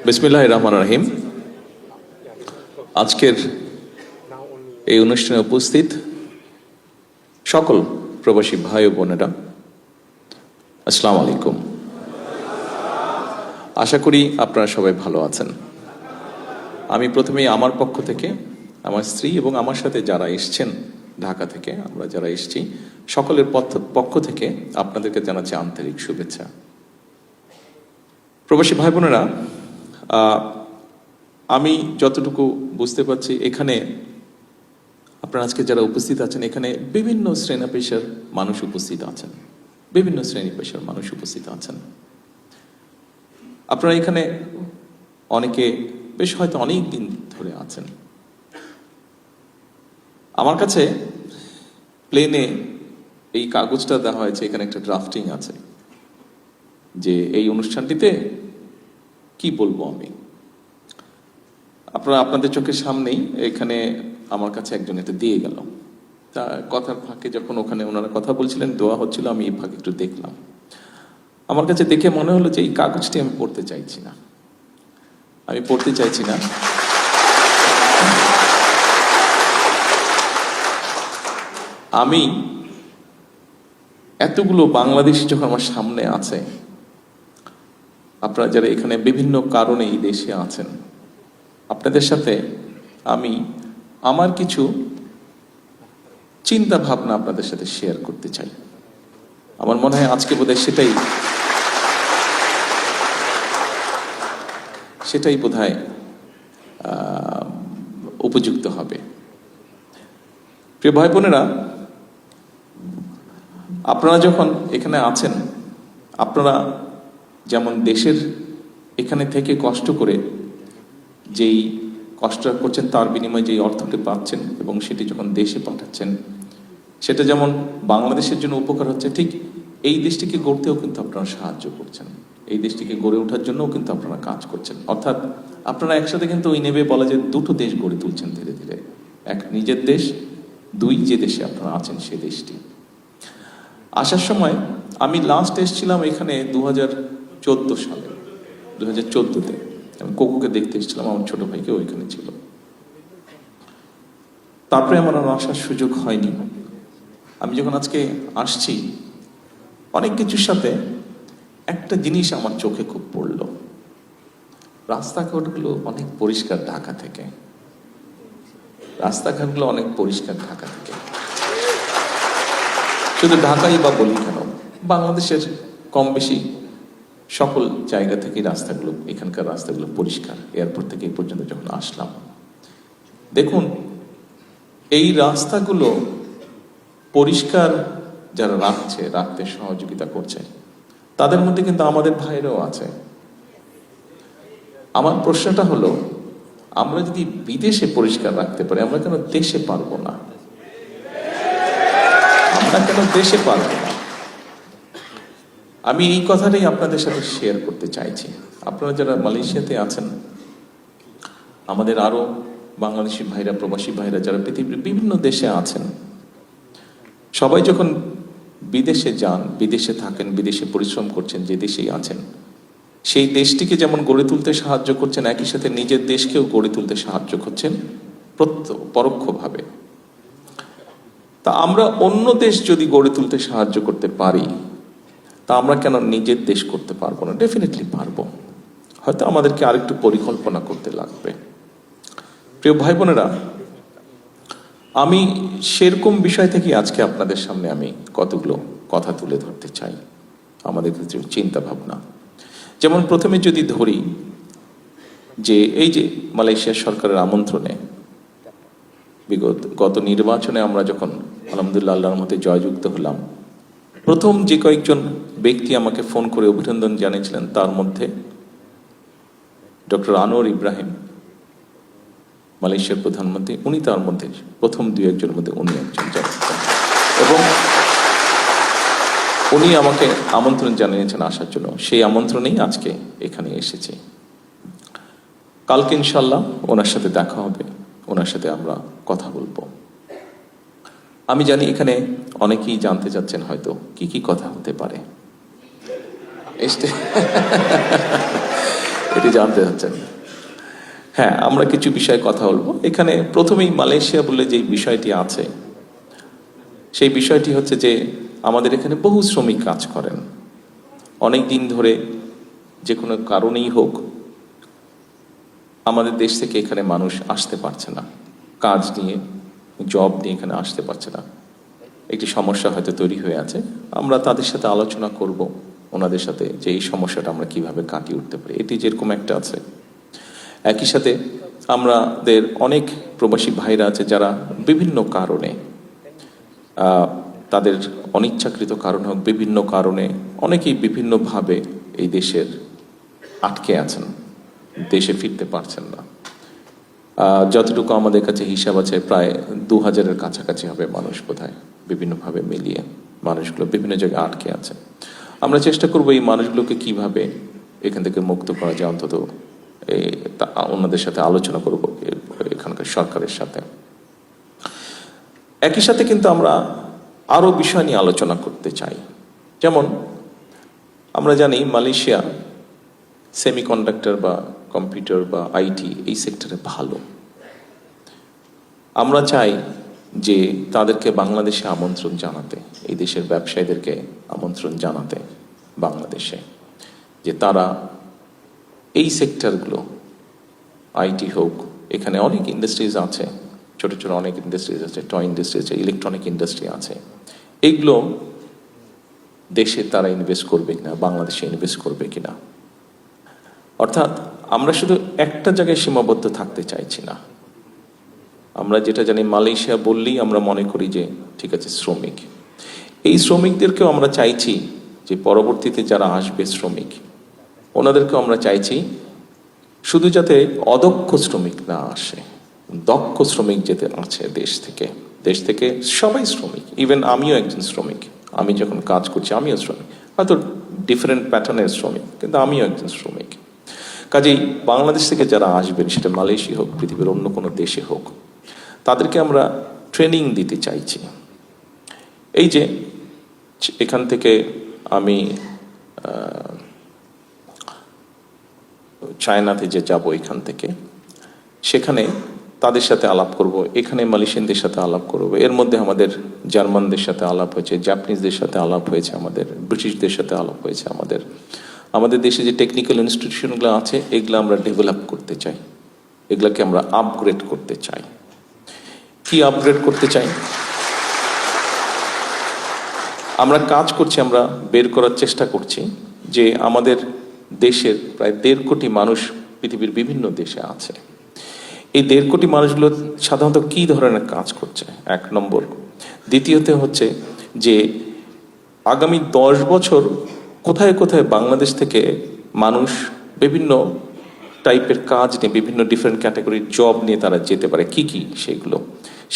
বিসমিল্লাহির রহমানির রহিম। আজকের এই অনুষ্ঠানে উপস্থিত সকল প্রবাসী ভাই ও বোনেরা, আসসালামু আলাইকুম। আশা করি আপনারা সবাই ভালো আছেন। আমি প্রথমেই আমার পক্ষ থেকে, আমার স্ত্রী এবং আমার সাথে যারা এসছেন ঢাকা থেকে, আমরা যারা এসেছি সকলের পক্ষ থেকে আপনাদেরকে জানাচ্ছি আন্তরিক শুভেচ্ছা। প্রবাসী ভাই বোনেরা, আমি যতটুকু বুঝতে পারছি এখানে আপনারা আজকে যারা উপস্থিত আছেন, এখানে বিভিন্ন শ্রেণী পেশার মানুষ উপস্থিত আছেন, বিভিন্ন শ্রেণী পেশার মানুষ উপস্থিত আছেন। আপনারা এখানে অনেকে বেশ হয়তো অনেক দিন ধরে আছেন। আমার কাছে প্লেনে এই কাগজটা দেওয়া হয়েছে, এখানে একটা ড্রাফটিং আছে যে এই অনুষ্ঠানটিতে কি বলবো আমি। আপনারা আপনাদের চোখের সামনেই এখানে আমার কাছে একজন এটা দিয়ে গেল। তা কথার ফাঁকে যখন ওখানে ওনারা কথা বলছিলেন, দোয়া হচ্ছিল, আমি এই ফাঁকে একটু দেখলাম। আমার কাছে দেখে মনে হলো যে এই কাগজটি আমি পড়তে চাইছি না, আমি পড়তে চাইছি না। আমি এতগুলো বাংলাদেশি যখন আমার সামনে আছে, আপনারা যারা এখানে বিভিন্ন কারণে এই দেশে আছেন, আপনাদের সাথে আমি আমার কিছু চিন্তা ভাবনা আপনাদের সাথে শেয়ার করতে চাই। আমার মনে হয় আজকে বোধহয় সেটাই বোধহয় উপযুক্ত হবে। প্রিয় ভাই বোনেরা, আপনারা যখন এখানে আছেন, আপনারা যেমন দেশের এখানে থেকে কষ্ট করে যেই কষ্টটা করছেন তার বিনিময়ে যেই অর্থটি পাচ্ছেন এবং সেটি যখন দেশে পাঠাচ্ছেন, সেটা যেমন বাংলাদেশের জন্য উপকার হচ্ছে, ঠিক এই দেশটিকে গড়তেও কিন্তু আপনারা সাহায্য করছেন, এই দেশটিকে গড়ে ওঠার জন্যও কিন্তু আপনারা কাজ করছেন। অর্থাৎ আপনারা একসাথে কিন্তু ওই নেবে বলা যায় দুটো দেশ গড়ে তুলছেন ধীরে ধীরে। এক নিজের দেশ, দুই যে দেশে আপনারা আছেন সে দেশটি। আসার সময় আমি লাস্ট এসেছিলাম এখানে 2014 সালে, 2014-তে আমি কোকুকে দেখতে এসেছিলাম, আমার ছোট ভাইকে ওইখানে ছিল। তারপরে আমার আর আসার সুযোগ হয়নি। আমি যখন আজকে আসছি, অনেক কিছুর সাথে একটা জিনিস আমার চোখে খুব পড়লো। রাস্তাঘাটগুলো অনেক পরিষ্কার ঢাকা থেকে, রাস্তাঘাটগুলো অনেক পরিষ্কার ঢাকা থেকে। শুধু ঢাকাই বা বলি কেন, বাংলাদেশের কম বেশি সকল জায়গা থেকে রাস্তাগুলো, এখানকার রাস্তাগুলো পরিষ্কার। এয়ারপোর্ট থেকে এই পর্যন্ত যখন আসলাম, দেখুন এই রাস্তাগুলো পরিষ্কার যারা রাখতে সহযোগিতা করছে, তাদের মধ্যে কিন্তু আমাদের ভাইরাও আছে। আমার প্রশ্নটা হলো, আমরা যদি বিদেশে পরিষ্কার রাখতে পারি, আমরা কেন দেশে পারবো না? আমরা কেন দেশে পারবো না? আমি এই কথাটাই আপনাদের সাথে শেয়ার করতে চাইছি। আপনারা যারা মালয়েশিয়াতে আছেন, আমাদের আরো বাংলাদেশি ভাইরা, প্রবাসী ভাইরা যারা পৃথিবীর বিভিন্ন দেশে আছেন, সবাই যখন বিদেশে যান, বিদেশে থাকেন, বিদেশে পরিশ্রম করছেন, যে দেশেই আছেন, সেই দেশটিকে যেমন গড়ে তুলতে সাহায্য করছেন, একই সাথে নিজের দেশকেও গড়ে তুলতে সাহায্য করছেন পরোক্ষভাবে। তা আমরা অন্য দেশ যদি গড়ে তুলতে সাহায্য করতে পারি, তা আমরা কেন নিজের দেশ করতে পারবো না? ডেফিনেটলি পারবো। হয়তো আমাদেরকে আরেকটু পরিকল্পনা করতে লাগবে। প্রিয় ভাই বোনেরা, আমি সেরকম বিষয় থেকে আজকে আপনাদের সামনে আমি কতগুলো কথা তুলে ধরতে চাই, আমাদের কিছু চিন্তা ভাবনা। যেমন প্রথমে যদি ধরি যে এই যে মালয়েশিয়া সরকারের আমন্ত্রণে গত নির্বাচনে আমরা যখন আলহামদুলিল্লাহ আল্লাহর মতে জয়যুক্ত হলাম, প্রথম যে কয়েকজন ব্যক্তি আমাকে ফোন করে অভিনন্দন জানিয়েছিলেন, তার মধ্যে ডক্টর আনোয়ার ইব্রাহিম, মালয়েশিয়ার প্রধানমন্ত্রী, উনি তার মধ্যে প্রথম দুই একজনের মধ্যে উনি একজন। এবং উনি আমাকে আমন্ত্রণ জানিয়েছেন আসার জন্য, সেই আমন্ত্রণেই আজকে এখানে এসেছি। কালকে ইনশাল্লাহ ওনার সাথে দেখা হবে, ওনার সাথে আমরা কথা বলবো। আমি জানি এখানে অনেকেই জানতে চাচ্ছেন হয়তো কি কি কথা হতে পারে। এটি জানতে চাচ্ছেন। হ্যাঁ, আমরা কিছু বিষয়ে কথা বলবো। এখানে প্রথমেই মালয়েশিয়া বলে যে বিষয়টি আছে, সেই বিষয়টি হচ্ছে যে আমাদের এখানে বহু শ্রমিক কাজ করেন অনেক দিন ধরে, যে কোনো কারণেই হোক আমাদের দেশ থেকে এখানে মানুষ আসতে পারছে না, কাজ নিয়ে জব নিয়ে এখানে আসতে পারছে না। একটি সমস্যা হয়তো তৈরি হয়ে আছে, আমরা তাদের সাথে আলোচনা করব ওনাদের সাথে যে এই সমস্যাটা আমরা কিভাবে কাটিয়ে উঠতে পারি, এটি যেরকম একটা আছে। একই সাথে আমাদের অনেক প্রবাসী ভাইরা আছে যারা বিভিন্ন কারণে, তাদের অনিচ্ছাকৃত কারণ হোক, বিভিন্ন কারণে অনেকেই বিভিন্নভাবে এই দেশের আটকে আছেন, দেশে ফিরতে পারছেন না। যতটুকু আমাদের কাছে হিসাব আছে প্রায় 2000-এর কাছাকাছি হবে মানুষ, বোধহয় বিভিন্নভাবে মিলিয়ে মানুষগুলো বিভিন্ন জায়গায় আটকে আছে। আমরা চেষ্টা করব এই মানুষগুলোকে কিভাবে এখান থেকে মুক্ত করা যায়, অন্তত ওনাদের সাথে আলোচনা করব এখানকার সরকারের সাথে। একই সাথে কিন্তু আমরা আরো বিষয় নিয়ে আলোচনা করতে চাই। যেমন আমরা জানি মালয়েশিয়া সেমিকন্ডাক্টর বা কম্পিউটার বা আইটি এই সেক্টরে ভালো। আমরা চাই যে তাদেরকে বাংলাদেশে আমন্ত্রণ জানাতে, এই দেশের ব্যবসায়ীদেরকে আমন্ত্রণ জানাতে বাংলাদেশে, যে তারা এই সেক্টরগুলো, আইটি হোক, এখানে অনেক ইন্ডাস্ট্রিজ আছে, ছোট ছোট অনেক ইন্ডাস্ট্রিজ আছে, টয় ইন্ডাস্ট্রি আছে, ইলেকট্রনিক ইন্ডাস্ট্রি আছে, এইগুলো দেশে তারা ইনভেস্ট করবে কিনা, বাংলাদেশে ইনভেস্ট করবে কিনা। অর্থাৎ আমরা শুধু একটা জায়গায় সীমাবদ্ধ থাকতে চাইছি না। আমরা যেটা জানি, মালয়েশিয়া বললেই আমরা মনে করি যে ঠিক আছে শ্রমিক, এই শ্রমিকদেরকেও আমরা চাইছি যে পরবর্তীতে যারা আসবে শ্রমিক, ওনাদেরকেও আমরা চাইছি শুধু যাতে অদক্ষ শ্রমিক না আসে, দক্ষ শ্রমিক যেতে আছে দেশ থেকে সবাই শ্রমিক। ইভেন আমিও একজন শ্রমিক, আমি যখন কাজ করছি আমিও শ্রমিক, হয়তো ডিফারেন্ট প্যাটার্নের শ্রমিক, কিন্তু আমিও একজন শ্রমিক। কাজেই বাংলাদেশ থেকে যারা আসবেন, সেটা মালয়েশিয়া হোক, পৃথিবীর অন্য কোনো দেশে হোক, তাদেরকে আমরা ট্রেনিং দিতে চাইছি। এই যে এখান থেকে আমি চায়নাতে যে যাব, এখান থেকে সেখানে তাদের সাথে আলাপ করব, এখানে মালয়েশিয়ানদের সাথে আলাপ করব, এর মধ্যে আমাদের জার্মানদের সাথে আলাপ হয়েছে, জাপানিজদের সাথে আলাপ হয়েছে, আমাদের ব্রিটিশদের সাথে আলাপ হয়েছে। আমাদের দেশে যে টেকনিক্যাল ইনস্টিটিউশনগুলো আছে, এগুলো আমরা ডেভেলপ করতে চাই, এগুলোকে আমরা আপগ্রেড করতে চাই। কি আপগ্রেড করতে চাই? আমরা কাজ করছি, আমরা বের করার চেষ্টা করছি যে আমাদের দেশের প্রায় 1.5 কোটি মানুষ পৃথিবীর বিভিন্ন দেশে আছে। এই 1.5 কোটি মানুষগুলো সাধারণত কি ধরনের কাজ করছে, 1 নম্বর। দ্বিতীয়ত হচ্ছে যে আগামী 10 বছর কোথায় কোথায় বাংলাদেশ থেকে মানুষ বিভিন্ন টাইপের কাজ নিয়ে, বিভিন্ন ডিফারেন্ট ক্যাটাগরির জব নিয়ে তারা যেতে পারে, কি সেগুলো,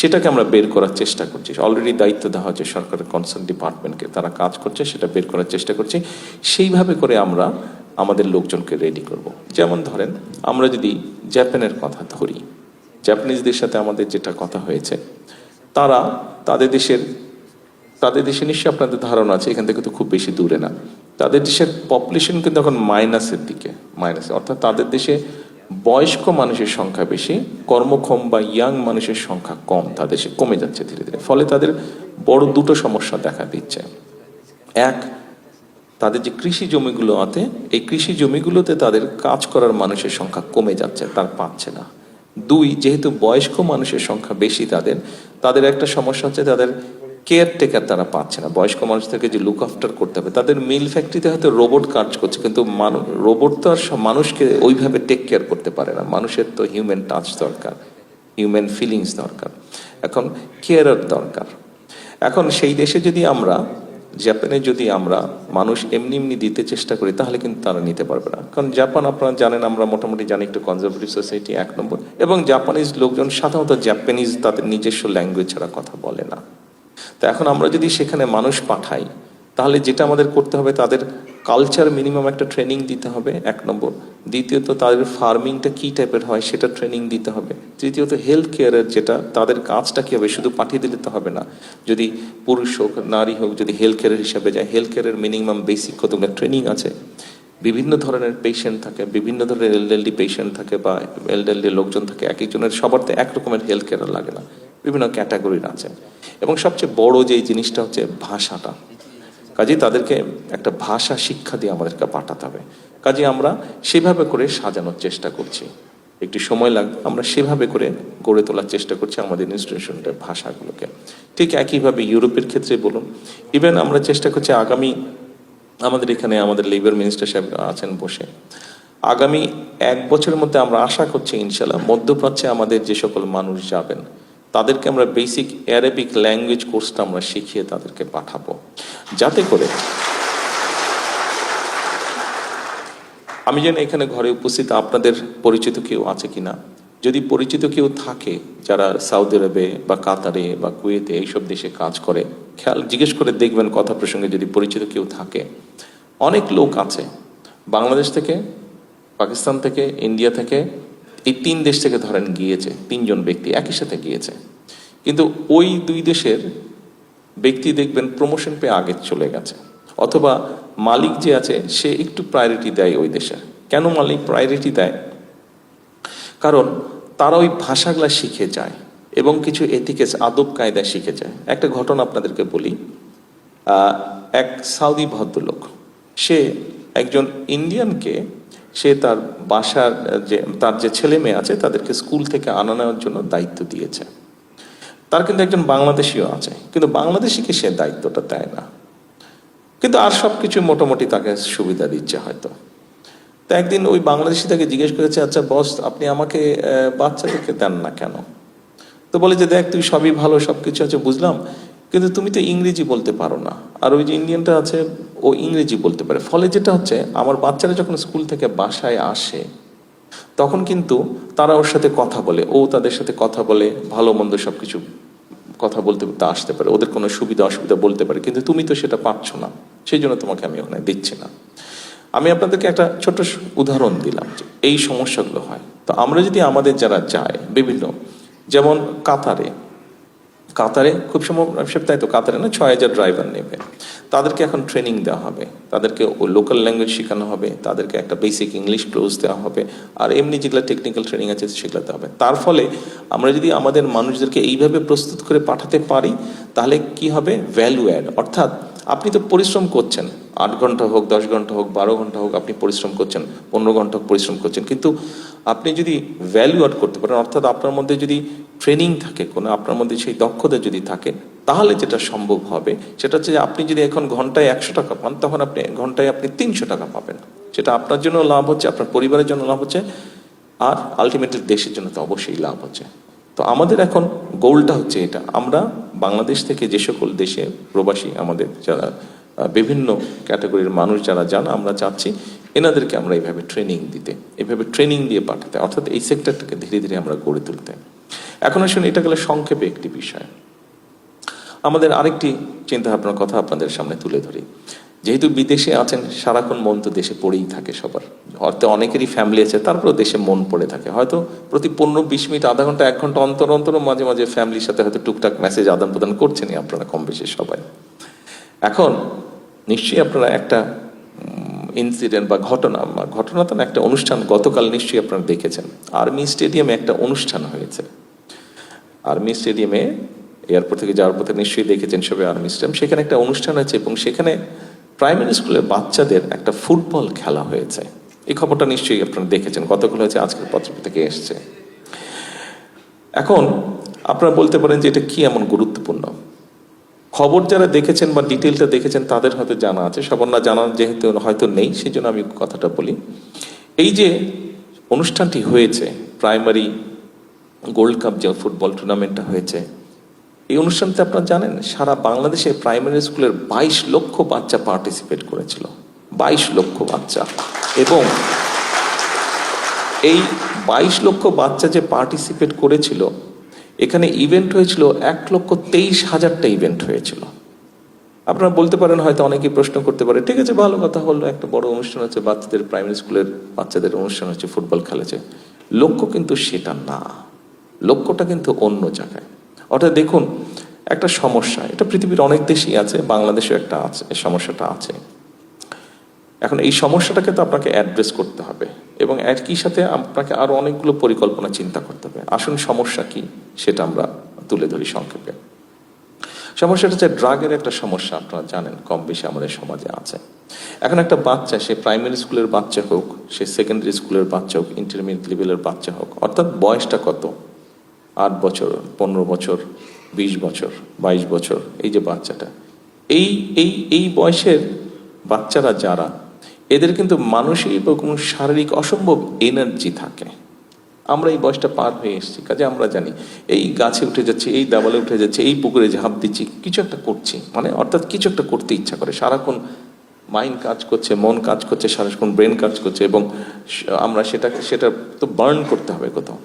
সেটাকে আমরা বের করার চেষ্টা করছি। অলরেডি দায়িত্ব দেওয়া হচ্ছে সরকারের কনসার্ন ডিপার্টমেন্টকে, তারা কাজ করছে, সেটা বের করার চেষ্টা করছি। সেইভাবে করে আমরা আমাদের লোকজনকে রেডি করব। যেমন ধরেন, আমরা যদি জাপানের কথা ধরি, জাপানিজদের সাথে আমাদের যেটা কথা হয়েছে, তারা তাদের দেশে নিশ্চয়ই আপনাদের ধারণা আছে, এখান থেকে তো খুব বেশি দূরে না, তাদের দেশের পপুলেশন কিন্তু এখন মাইনাসের দিকে, অর্থাৎ তাদের দেশে বয়স্ক মানুষের সংখ্যা বেশি, কর্মক্ষম বা ইয়াং মানুষের সংখ্যা কম, তাদের দেশে কমে যাচ্ছে ধীরে ধীরে। ফলে তাদের বড় দুটো সমস্যা দেখা দিচ্ছে। এক, তাদের যে কৃষি জমিগুলো আছে, এই কৃষি জমিগুলোতে তাদের কাজ করার মানুষের সংখ্যা কমে যাচ্ছে, তার পাচ্ছে না। 2, যেহেতু বয়স্ক মানুষের সংখ্যা বেশি, তাদের একটা সমস্যা হচ্ছে তাদের কেয়ারটেকার তারা পাচ্ছে না। বয়স্ক মানুষদেরকে যে লুক আফটার করতে হবে, তাদের মিল ফ্যাক্টরিতে হয়তো রোবট কাজ করছে, কিন্তু রোবট তো আর মানুষকে ওইভাবে টেক কেয়ার করতে পারে না। মানুষের তো হিউম্যান টাচ দরকার, হিউম্যান ফিলিংস দরকার, এখন কেয়ারার দরকার। এখন সেই দেশে যদি আমরা, জাপানে যদি আমরা মানুষ এমনি দিতে চেষ্টা করি, তাহলে কিন্তু তারা নিতে পারবে না। কারণ জাপান, আপনারা জানেন, আমরা মোটামুটি জানি, একটু কনজারভেটিভ সোসাইটি 1 নম্বর, এবং জাপানিজ লোকজন সাধারণত জাপানিজ তাদের নিজস্ব ল্যাঙ্গুয়েজ ছাড়া কথা বলে না। তো এখন আমরা যদি সেখানে মানুষ পাঠাই, তাহলে যেটা আমাদের করতে হবে, তাদের কালচার মিনিমাম একটা ট্রেনিং দিতে হবে, 1 নম্বর। দ্বিতীয়ত, তাদের ফার্মিংটা কি টাইপের হয় সেটা ট্রেনিং দিতে হবে। তৃতীয়ত, হেলথ কেয়ারের যেটা, তাদের কাজটা কি হবে, শুধু পাঠিয়ে দিলে তো হবে না। যদি পুরুষ হোক নারী হোক, যদি হেলথ কেয়ারের হিসাবে যায়, হেলথ কেয়ারের মিনিমাম বেসিক কতগুলো ট্রেনিং আছে, বিভিন্ন ধরনের পেশেন্ট থাকে, বিভিন্ন ধরনের এলডারলি পেশেন্ট থাকে বা এলডারলি লোকজন থাকে, এক একজনের সবার তো এক রকমের হেলথ কেয়ার লাগে না, বিভিন্ন ক্যাটাগরির আছে। এবং সবচেয়ে বড় যে জিনিসটা হচ্ছে ভাষাটা, কাজেই তাদেরকে একটা ভাষা শিক্ষা দিয়ে আমাদেরকে পাঠাতে হবে। কাজে আমরা সেভাবে করে সাজানোর চেষ্টা করছি, একটু সময় লাগবে, আমরা সেভাবে করে গড়ে তোলার চেষ্টা করছি আমাদের ইনস্টিটিউশনের ভাষাগুলোকে। ঠিক একইভাবে ইউরোপের ক্ষেত্রে বলুন, ইভেন আমরা চেষ্টা করছি আগামী, আমাদের এখানে আমাদের লেবার মিনিস্টার সাহেব আছেন বসে, আগামী 1 বছরের মধ্যে আমরা আশা করছি ইনশাল্লাহ মধ্যপ্রাচ্যে আমাদের যে সকল মানুষ যাবেন তাদেরকে আমরা বেসিক অ্যারাবিক ল্যাঙ্গুয়েজ কোর্সটা আমরা শিখিয়ে তাদেরকে পাঠাবো, যাতে করে আমি জানি এখানে ঘরে উপস্থিত আপনাদের পরিচিত কেউ আছে কিনা, যদি পরিচিত কেউ থাকে যারা সৌদি আরবে বা কাতারে বা কুয়েতে এইসব দেশে কাজ করে, খেয়াল জিজ্ঞেস করে দেখবেন কথা প্রসঙ্গে যদি পরিচিত কেউ থাকে। অনেক লোক আছে বাংলাদেশ থেকে, পাকিস্তান থেকে, ইন্ডিয়া থেকে, এই 3 দেশ থেকে ধরেন গিয়েছে, 3 জন ব্যক্তি একই সাথে গিয়েছে, কিন্তু ওই 2 দেশের ব্যক্তি দেখবেন প্রমোশন পেয়ে আগে চলে গেছে, অথবা মালিক যে আছে সে একটু প্রায়োরিটি দেয় ওই দেশের। কেন মালিক প্রায়োরিটি দেয়? কারণ তারা ওই ভাষাগুলা শিখে যায় এবং কিছু এথিক্স আদব কায়দা শিখে যায়। একটা ঘটনা আপনাদেরকে বলি, এক সাউদি ভদ্রলোক, সে একজন ইন্ডিয়ানকে, সে তার বাসার তার যে ছেলে মেয়ে আছে তাদেরকে স্কুল থেকে আনা নেওয়ার জন্য দায়িত্ব দিয়েছে। তার কিন্তু একজন বাংলাদেশিও আছে, কিন্তু বাংলাদেশিকে সে দায়িত্বটা দেয় না, কিন্তু আর সবকিছু মোটামুটি তাকে সুবিধা দিচ্ছে হয়তো। তো একদিন ওই বাংলাদেশি তাকে জিজ্ঞেস করেছে, আচ্ছা বস, আপনি আমাকে বাচ্চাদেরকে দেন না কেন? তো বলে যে, দেখ তুই সবই ভালো, সবকিছু আছে বুঝলাম, কিন্তু তুমি তো ইংরেজি বলতে পারো না, আর ওই যে ইন্ডিয়ানটা আছে ও ইংরেজি বলতে পারে, ফলে যেটা হচ্ছে আমার বাচ্চারা যখন স্কুল থেকে বাসায় আসে তখন কিন্তু তারা ওর সাথে কথা বলে, ও তাদের সাথে কথা বলে, ভালো মন্দ সবকিছু কথা বলতে বলতে আসতে পারে, ওদের কোনো সুবিধা অসুবিধা বলতে পারে, কিন্তু তুমি তো সেটা পারছো না, সেই জন্য তোমাকে আমি ওখানে দিচ্ছি না। আমি আপনাদেরকে একটা ছোট্ট উদাহরণ দিলাম যে এই সমস্যাগুলো হয়। তো আমরা যদি আমাদের যারা যায় বিভিন্ন, যেমন কাতারে খুব সম্ভব তাই তো, কাতারে না 6,000 ড্রাইভার নেবে, তাদেরকে এখন ট্রেনিং দেওয়া হবে, তাদেরকে লোকাল ল্যাঙ্গুয়েজ শেখানো হবে, তাদেরকে একটা বেসিক ইংলিশ ক্লোজ দেওয়া হবে, আর এমনি যেগুলো টেকনিক্যাল ট্রেনিং আছে সেগুলো দেওয়া হবে। তার ফলে আমরা যদি আমাদের মানুষদেরকে এইভাবে প্রস্তুত করে পাঠাতে পারি তাহলে কি হবে, ভ্যালু অ্যাড, অর্থাৎ আপনি তো পরিশ্রম করছেন, 8 ঘন্টা হোক, 10 ঘন্টা হোক, 12 ঘন্টা হোক, আপনি পরিশ্রম করছেন, 15 ঘন্টা হোক পরিশ্রম করছেন, কিন্তু আপনি যদি ভ্যালু অ্যাড করতে পারেন, অর্থাৎ আপনার মধ্যে যদি ট্রেনিং থাকে কোনো, আপনার মধ্যে সেই দক্ষতা যদি থাকে, তাহলে যেটা সম্ভব হবে সেটা হচ্ছে যে আপনি যদি এখন ঘন্টায় 100 টাকা পান, তখন আপনি ঘন্টায় 300 টাকা পাবেন। সেটা আপনার জন্য লাভ হচ্ছে, আপনার পরিবারের জন্য লাভ হচ্ছে, আর আলটিমেটলি দেশের জন্য তো অবশ্যই লাভ হচ্ছে। তো আমাদের এখন গোলটা হচ্ছে এটা, আমরা বাংলাদেশ থেকে যে সকল দেশে প্রবাসী আমাদের যারা বিভিন্ন ক্যাটাগরির মানুষ যারা যান, আমরা চাচ্ছি এনাদেরকে আমরা এইভাবে ট্রেনিং দিতে, এইভাবে ট্রেনিং দিয়ে পাঠাতে, অর্থাৎ এই সেক্টরটাকে ধীরে ধীরে আমরা গড়ে তুলতে। এখন আসলে এটা গেলে সংক্ষেপে একটি বিষয়, আমাদের আরেকটি চিন্তা ভাবনার কথা আপনাদের সামনে তুলে ধরি। যেহেতু বিদেশে আছেন, সারাক্ষণ মন তো দেশে পড়েই থাকে সবার, হয়তো অনেকেরই ফ্যামিলি আছে, তারপরেও দেশে মন পড়ে থাকে, হয়তো প্রতি 15-20 মিনিট, আধা ঘন্টা, 1 ঘন্টা অন্তর অন্তর মাঝে মাঝে ফ্যামিলির সাথে হয়তো টুকটাক মেসেজ আদান প্রদান করছেনই আপনারা কম বেশি সবাই। এখন নিশ্চয়ই আপনারা একটা ইনসিডেন্ট বা ঘটনা তো না, একটা অনুষ্ঠান গতকাল নিশ্চয়ই আপনারা দেখেছেন, আর্মি স্টেডিয়ামে একটা অনুষ্ঠান হয়েছে। আর্মি স্টেডিয়ামে এয়ারপোর্ট থেকে যাওয়ার পথে নিশ্চয়ই দেখেছেন সবাই আর্মি স্টেডিয়াম, সেখানে একটা অনুষ্ঠান হয়েছে এবং সেখানে প্রাইমারি স্কুলের বাচ্চাদের একটা ফুটবল খেলা হয়েছে। এই খবরটা নিশ্চয়ই আপনারা দেখেছেন, গতকাল হয়েছে, আজকের পত্র থেকে এসছে। এখন আপনারা বলতে পারেন যে এটা কি এমন গুরুত্বপূর্ণ খবর, যারা দেখেছেন বা ডিটেলটা দেখেছেন তাদের হয়তো জানা আছে, সবার না জানা যেহেতু হয়তো নেই, সেই জন্য আমি কথাটা বলি। এই যে অনুষ্ঠানটি হয়েছে, প্রাইমারি গোল্ড কাপ যে ফুটবল টুর্নামেন্টটা হয়েছে, এই অনুষ্ঠানতে আপনারা জানেন সারা বাংলাদেশে প্রাইমারি স্কুলের 22 লক্ষ বাচ্চা পার্টিসিপেট করেছিল, 22 লক্ষ বাচ্চা। এবং এই 22 লক্ষ বাচ্চা যে পার্টিসিপেট করেছিল, এখানে ইভেন্ট হয়েছিল 1,23,000টা ইভেন্ট হয়েছিল। আপনারা বলতে পারেন, হয়তো অনেকেই প্রশ্ন করতে পারে, ঠিক আছে ভালো কথা হলো, একটা বড় অনুষ্ঠান হচ্ছে, বাচ্চাদের প্রাইমারি স্কুলের বাচ্চাদের অনুষ্ঠান হচ্ছে, ফুটবল খেলেছে। লক্ষ্য কিন্তু সেটা না, লক্ষ্যটা কিন্তু অন্য জায়গায়। অর্থাৎ দেখুন, একটা সমস্যা, এটা পৃথিবীর অনেক দেশেই আছে, বাংলাদেশেও একটা আছে, এই সমস্যাটা আছে। এখন এই সমস্যাটাকে তো আপনাকে অ্যাড্রেস করতে হবে এবং একই সাথে আপনাকে আরো অনেকগুলো পরিকল্পনা চিন্তা করতে হবে। আসুন সমস্যা কি সেটা আমরা তুলে ধরি সংক্ষেপে। সমস্যাটা হচ্ছে ড্রাগের একটা সমস্যা, আপনারা জানেন কম বেশি আমাদের সমাজে আছে। এখন একটা বাচ্চা, সে প্রাইমারি স্কুলের বাচ্চা হোক, সে সেকেন্ডারি স্কুলের বাচ্চা হোক, ইন্টারমিডিয়েট লেভেলের বাচ্চা হোক, অর্থাৎ বয়সটা কত, 8 বছর, 15 বছর, 20 বছর, 22 বছর, এই যে বাচ্চাটা, এই এই এই বয়সের বাচ্চারা যারা, এদের কিন্তু মানসিক এবং শারীরিক অসম্ভব এনার্জি থাকে। আমরা এই বয়সটা পার হয়ে এসেছি, কাজে আমরা জানি এই গাছে উঠে যাচ্ছে, এই দেওয়ালে উঠে যাচ্ছে, এই পুকুরে ঝাঁপ দিচ্ছি, কিছু একটা করছি, মানে অর্থাৎ কিছু একটা করতে ইচ্ছা করে, সারাক্ষণ মাইন্ড কাজ করছে, মন কাজ করছে, সারাক্ষণ ব্রেন কাজ করছে, এবং আমরা সেটা তো বার্ন করতে হবে কোথাও।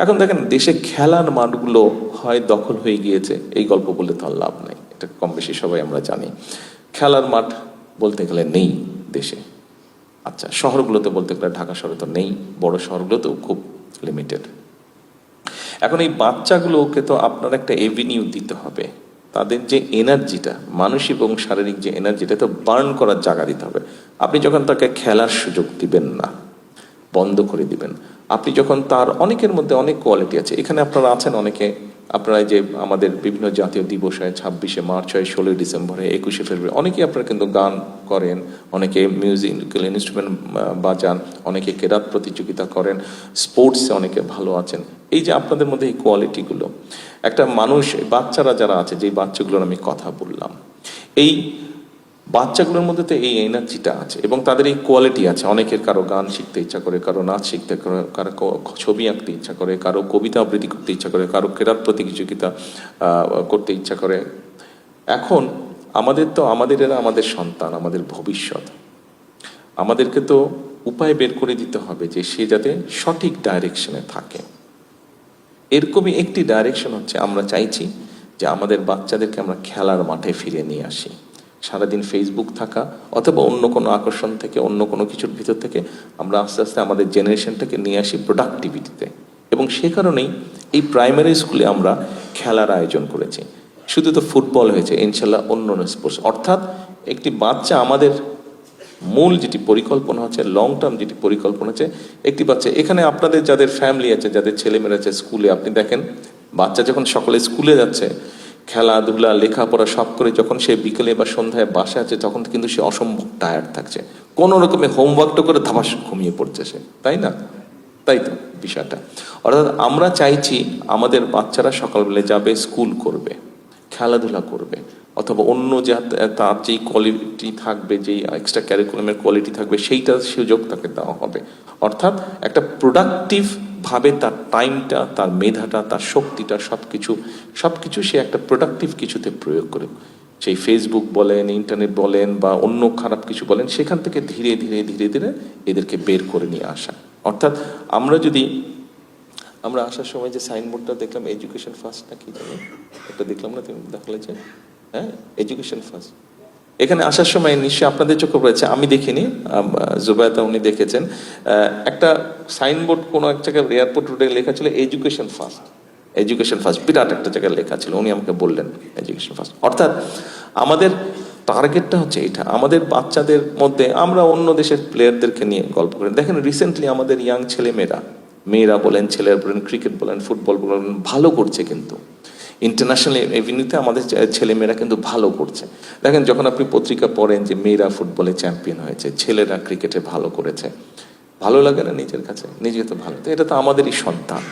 এখন দেখেন দেশে খেলার মাঠগুলো হয় দখল হয়ে গিয়েছে, এই গল্প বলে তো আর লাভ নাই, এটা কম বেশি সবাই আমরা জানি। খেলার মাঠ বলতে গেলে নেই দেশে। আচ্ছা, শহরগুলোতে বলতে গেলে ঢাকা শহরে তো নেই, বড় শহরগুলোতেও খুব লিমিটেড। এখন এই বাচ্চাগুলোকে তো আপনার একটা এভিনিউ দিতে হবে, তাদের যে এনার্জিটা, মানসিক এবং শারীরিক যে এনার্জিটা, তো বার্ন করার জায়গা দিতে হবে। আপনি যখন তাকে খেলার সুযোগ দিবেন না, বন্ধ করে দিবেন, আপনি যখন তার, অনেকের মধ্যে অনেক কোয়ালিটি আছে, এখানে আপনারা আছেন অনেকে, আপনারা যে আমাদের বিভিন্ন জাতীয় দিবস হয়, 26শে মার্চ হয়, 16ই ডিসেম্বর হয়, 21শে ফেব্রুয়ারি, অনেকেই আপনারা কিন্তু গান করেন, অনেকে মিউজিক্যাল ইনস্ট্রুমেন্ট বাজান, অনেকে কেরাত প্রতিযোগিতা করেন, স্পোর্টসে অনেকে ভালো আছেন। এই যে আপনাদের মধ্যে এই কোয়ালিটিগুলো, একটা মানুষ, বাচ্চারা যারা আছে, যেই বাচ্চাগুলোর আমি কথা বললাম, এই বাচ্চাগুলোর মধ্যে তো এই এনার্জিটা আছে এবং তাদের এই কোয়ালিটি আছে। অনেকের কারো গান শিখতে ইচ্ছা করে, কারো নাচ শিখতে করে, কারো ছবি আঁকতে ইচ্ছা করে, কারো কবিতা আবৃত্তি করতে ইচ্ছা করে, কারো কেরাত প্রতিযোগিতা করতে ইচ্ছা করে। এখন আমাদের এরা আমাদের সন্তান, আমাদের ভবিষ্যৎ। আমাদেরকে তো উপায় বের করে দিতে হবে যে সে যাতে সঠিক ডাইরেকশনে থাকে। এরকমই একটি ডাইরেকশন হচ্ছে, আমরা চাইছি যে আমাদের বাচ্চাদেরকে আমরা খেলার মাঠে ফিরে নিয়ে আসি। সারাদিন ফেসবুক থাকা অথবা অন্য কোনো আকর্ষণ থেকে, অন্য কোনো কিছুর ভিতর থেকে আমরা আস্তে আস্তে আমাদের জেনারেশনটাকে নিয়ে আসি প্রোডাক্টিভিটিতে। এবং সে কারণেই এই প্রাইমারি স্কুলে আমরা খেলার আয়োজন করেছি। শুধু তো ফুটবল হয়েছে, ইনশাল্লাহ অন্য স্পোর্টস, অর্থাৎ একটি বাচ্চা, আমাদের মূল যেটি পরিকল্পনা হচ্ছে, লং টার্ম যেটি পরিকল্পনা হচ্ছে, একটি বাচ্চা, এখানে আপনাদের যাদের ফ্যামিলি আছে, যাদের ছেলেমেয়েরা আছে স্কুলে, আপনি দেখেন বাচ্চা যখন সকালে স্কুলে যাচ্ছে, খেলাধুলা লেখাপড়া সব করে যখন সে বিকেলে বা সন্ধ্যায় বাসায় আছে, তখন কিন্তু সে অসম্ভব টায়ার্ড থাকছে, কোনো রকমে হোমওয়ার্কটা করে ধাপাস ঘুমিয়ে পড়ছে সে, তাই না? তাই তো বিষয়টা। অর্থাৎ আমরা চাইছি আমাদের বাচ্চারা সকালবেলা যাবে, স্কুল করবে, খেলাধুলা করবে, অথবা অন্য তার যেই কোয়ালিটি থাকবে, যেই এক্সট্রা ক্যারিকুলামের কোয়ালিটি থাকবে, সেইটার সুযোগ তাকে দেওয়া হবে। অর্থাৎ একটা প্রোডাক্টিভ ভাবে তার টাইমটা, তার মেধাটা, তার শক্তিটা, সবকিছু সে একটা প্রোডাক্টিভ কিছুতে প্রয়োগ করে। সেই ফেসবুক বলেন, ইন্টারনেট বলেন, বা অন্য খারাপ কিছু বলেন, সেখান থেকে ধীরে ধীরে ধীরে ধীরে এদেরকে বের করে নিয়ে আসা। অর্থাৎ আমরা আসার সময় যে সাইনবোর্ডটা দেখলাম, এডুকেশন ফার্স্ট না কি জানি, এটা দেখলাম না, তুমি দেখালে যে, হ্যাঁ, এডুকেশন ফার্স্ট। এখানে আসার সময় নিশ্চয়ই আপনাদের চোখে পড়েছে, আমি দেখিনি, জুবায়েদা উনি দেখেছেন, একটা সাইনবোর্ড কোনো এক জায়গায় এয়ারপোর্ট রোডে লেখা ছিল এডুকেশন ফার্স্ট, এডুকেশন ফার্স্ট, বিরাট একটা জায়গায় লেখা ছিল, উনি আমাকে বললেন এডুকেশন ফার্স্ট। অর্থাৎ আমাদের টার্গেটটা হচ্ছে এটা। আমাদের বাচ্চাদের মধ্যে, আমরা অন্য দেশের প্লেয়ারদেরকে নিয়ে গল্প করি, দেখেন রিসেন্টলি আমাদের ইয়াং মেয়েরা বলেন, ছেলেরা বলেন, ক্রিকেট বলেন, ফুটবল বলেন, ভালো করছে, কিন্তু ইন্টারন্যাশনাল এভিনিউতে আমাদের ছেলেমেয়েরা কিন্তু ভালো করছে। দেখেন যখন আপনি পত্রিকা পড়েন যে মেয়েরা ফুটবলে চ্যাম্পিয়ন হয়েছে, ছেলেরা ক্রিকেটে ভালো করেছে, ভালো লাগে না নিজের কাছে? নিজে তো ভালো, তো এটা তো আমাদেরই সন্তান।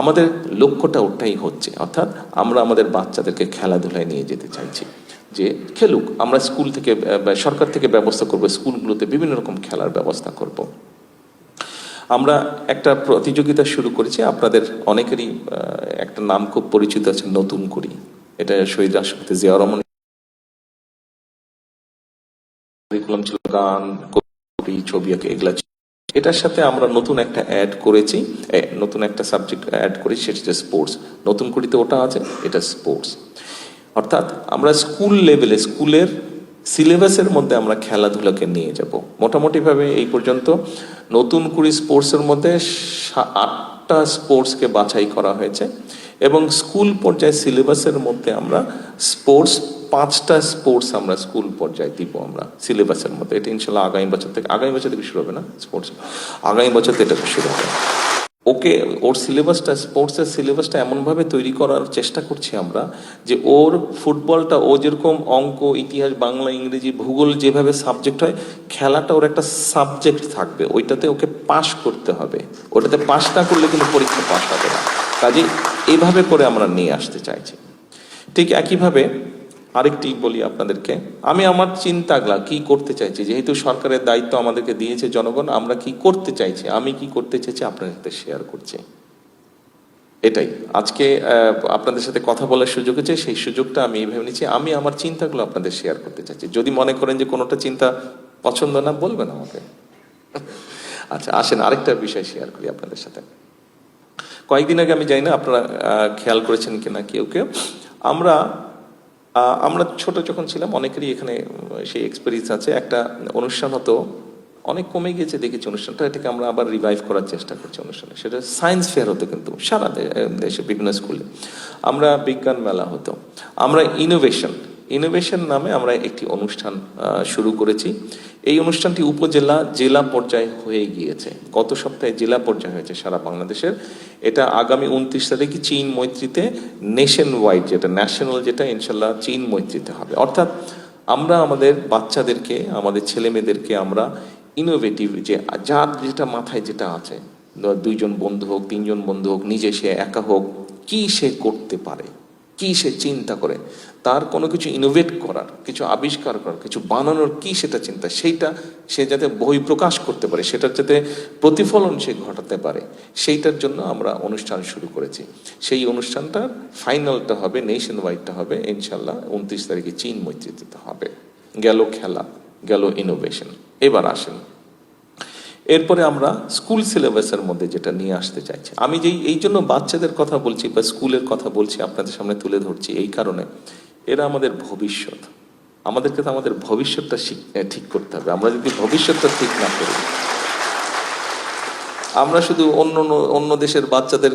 আমাদের লক্ষ্যটা ওটাই হচ্ছে, অর্থাৎ আমরা আমাদের বাচ্চাদেরকে খেলাধুলায় নিয়ে যেতে চাইছি, যে খেলুক। আমরা স্কুল থেকে, সরকার থেকে ব্যবস্থা করবো, স্কুলগুলোতে বিভিন্ন রকম খেলার ব্যবস্থা করব। আমরা একটা প্রতিযোগিতা শুরু করেছি, আপনাদের অনেকেরই একটা নাম খুব পরিচিত আছে, নতুন করি। এটা শহীদ রাষ্ট্রপতি জিয়াউর রহমান কারিকুলাম ছিল, গান, কবি, ছবি আঁকা, এগুলা। এটার সাথে আমরা নতুন একটা অ্যাড করেছি, নতুন একটা সাবজেক্ট অ্যাড করেছি, সেটা হচ্ছে স্পোর্টস। নতুন করিতে ওটা আছে, এটা স্পোর্টস। অর্থাৎ আমরা স্কুল লেভেলে, স্কুলের সিলেবাসের মধ্যে আমরা খেলাধুলাকে নিয়ে যাব। মোটামুটিভাবে এই পর্যন্ত নতুন কুড়ি স্পোর্টসের মধ্যে 8টা স্পোর্টসকে বাছাই করা হয়েছে, এবং স্কুল পর্যায়ে সিলেবাসের মধ্যে আমরা স্পোর্টস 5টা স্পোর্টস আমরা স্কুল পর্যায়ে দিব আমরা সিলেবাসের মধ্যে। এটা ইনশাল্লাহ আগামী বছর থেকে শুরু হবে না স্পোর্টস, আগামী বছর থেকে এটা শুরু হবে। ওকে, ওর সিলেবাসটা, স্পোর্টসের সিলেবাসটা এমনভাবে তৈরি করার চেষ্টা করছি আমরা যে ওর ফুটবলটা, ও যেরকম অঙ্ক, ইতিহাস, বাংলা, ইংরেজি, ভূগোল যেভাবে সাবজেক্ট হয়, খেলাটা ওর একটা সাবজেক্ট থাকবে, ওইটাতে ওকে পাশ করতে হবে। ওটাতে পাশ না করলে কিন্তু পরীক্ষা পাশ হবে না। কাজে এইভাবে করে আমরা নিয়ে আসতে চাইছি। ঠিক একইভাবে আরেকটি বলি আপনাদেরকে, আমি আমার চিন্তাগুলা কি করতে চাইছি, যেহেতু সরকারের দায়িত্ব আমাদেরকে দিয়েছে জনগণ, আমরা কি করতে চাইছি, আমি কি করতে চাইছি আপনাদের সাথে শেয়ার করছি। এটাই আজকে আপনাদের সাথে কথা বলার সুযোগ হচ্ছে, সেই সুযোগটা আমি এইভাবে নিচ্ছি। আমি আমার চিন্তাগুলো আপনাদের শেয়ার করতে চাইছি। যদি মনে করেন যে কোনোটা চিন্তা পছন্দ না, বলবেন আমাকে। আচ্ছা, আসেন আরেকটা বিষয় শেয়ার করি আপনাদের সাথে। কয়েকদিন আগে, আমি জানি না আপনারা খেয়াল করেছেন কিনা কেউ কেউ, আমরা ছোট যখন ছিলাম, অনেকেরই এখানে সেই এক্সপেরিয়েন্স আছে, একটা অনুষ্ঠান হতো, অনেক কমে গিয়েছে দেখেছি অনুষ্ঠানটা, এটাকে আমরা আবার রিভাইভ করার চেষ্টা করছি অনুষ্ঠানে। সেটা সায়েন্স ফেয়ার হতো, কিন্তু সারা দেশে বিভিন্ন স্কুলে আমরা বিজ্ঞান মেলা হতো। আমরা ইনোভেশন নামে আমরা একটি অনুষ্ঠান শুরু করেছি। এই অনুষ্ঠানটি উপজেলা, জেলা পর্যায়ে হয়ে গিয়েছে। গত সপ্তাহে জেলা পর্যায়ে হয়েছে সারা বাংলাদেশের। এটা আগামী 29 তারিখে চীন মৈত্রীতে নেশন ওয়াইড, যেটা ন্যাশনাল, যেটা ইনশাল্লাহ চীন মৈত্রীতে হবে। অর্থাৎ আমরা আমাদের বাচ্চাদেরকে, আমাদের ছেলে মেয়েদেরকে আমরা ইনোভেটিভ, যে যার যেটা মাথায় যেটা আছে, 2জন বন্ধু হোক, 3জন বন্ধু হোক, নিজে সে একা হোক, কি সে করতে পারে, কি সে চিন্তা করে, তার কোনো কিছু ইনোভেট করার, কিছু আবিষ্কার করার, কিছু বানানোর কি সেটা চিন্তা, সেইটা সে যাতে বহিঃপ্রকাশ করতে পারে, সেটার যাতে প্রতিফলন সে ঘটাতে পারে, সেইটার জন্য আমরা অনুষ্ঠান শুরু করেছি। সেই অনুষ্ঠানটার ফাইনালটা হবে, নেশন ওয়াইডটা হবে ইনশাল্লাহ 29 তারিখে চীন মৈত্রীতে হবে। গেল খেলা, গেল ইনোভেশন। এবার আসেন, এরপরে আমরা স্কুল সিলেবাসের মধ্যে যেটা নিয়ে আসতে চাইছি। আমি এই জন্য বাচ্চাদের কথা বলছি বা স্কুলের কথা বলছি, আপনাদের সামনে তুলে ধরছি এই কারণে, এরা আমাদের ভবিষ্যৎ। আমাদেরকে তো আমাদের ভবিষ্যৎটা ঠিক করতে হবে। আমরা যদি ভবিষ্যৎটা ঠিক না করি, আমরা শুধু অন্য দেশের বাচ্চাদের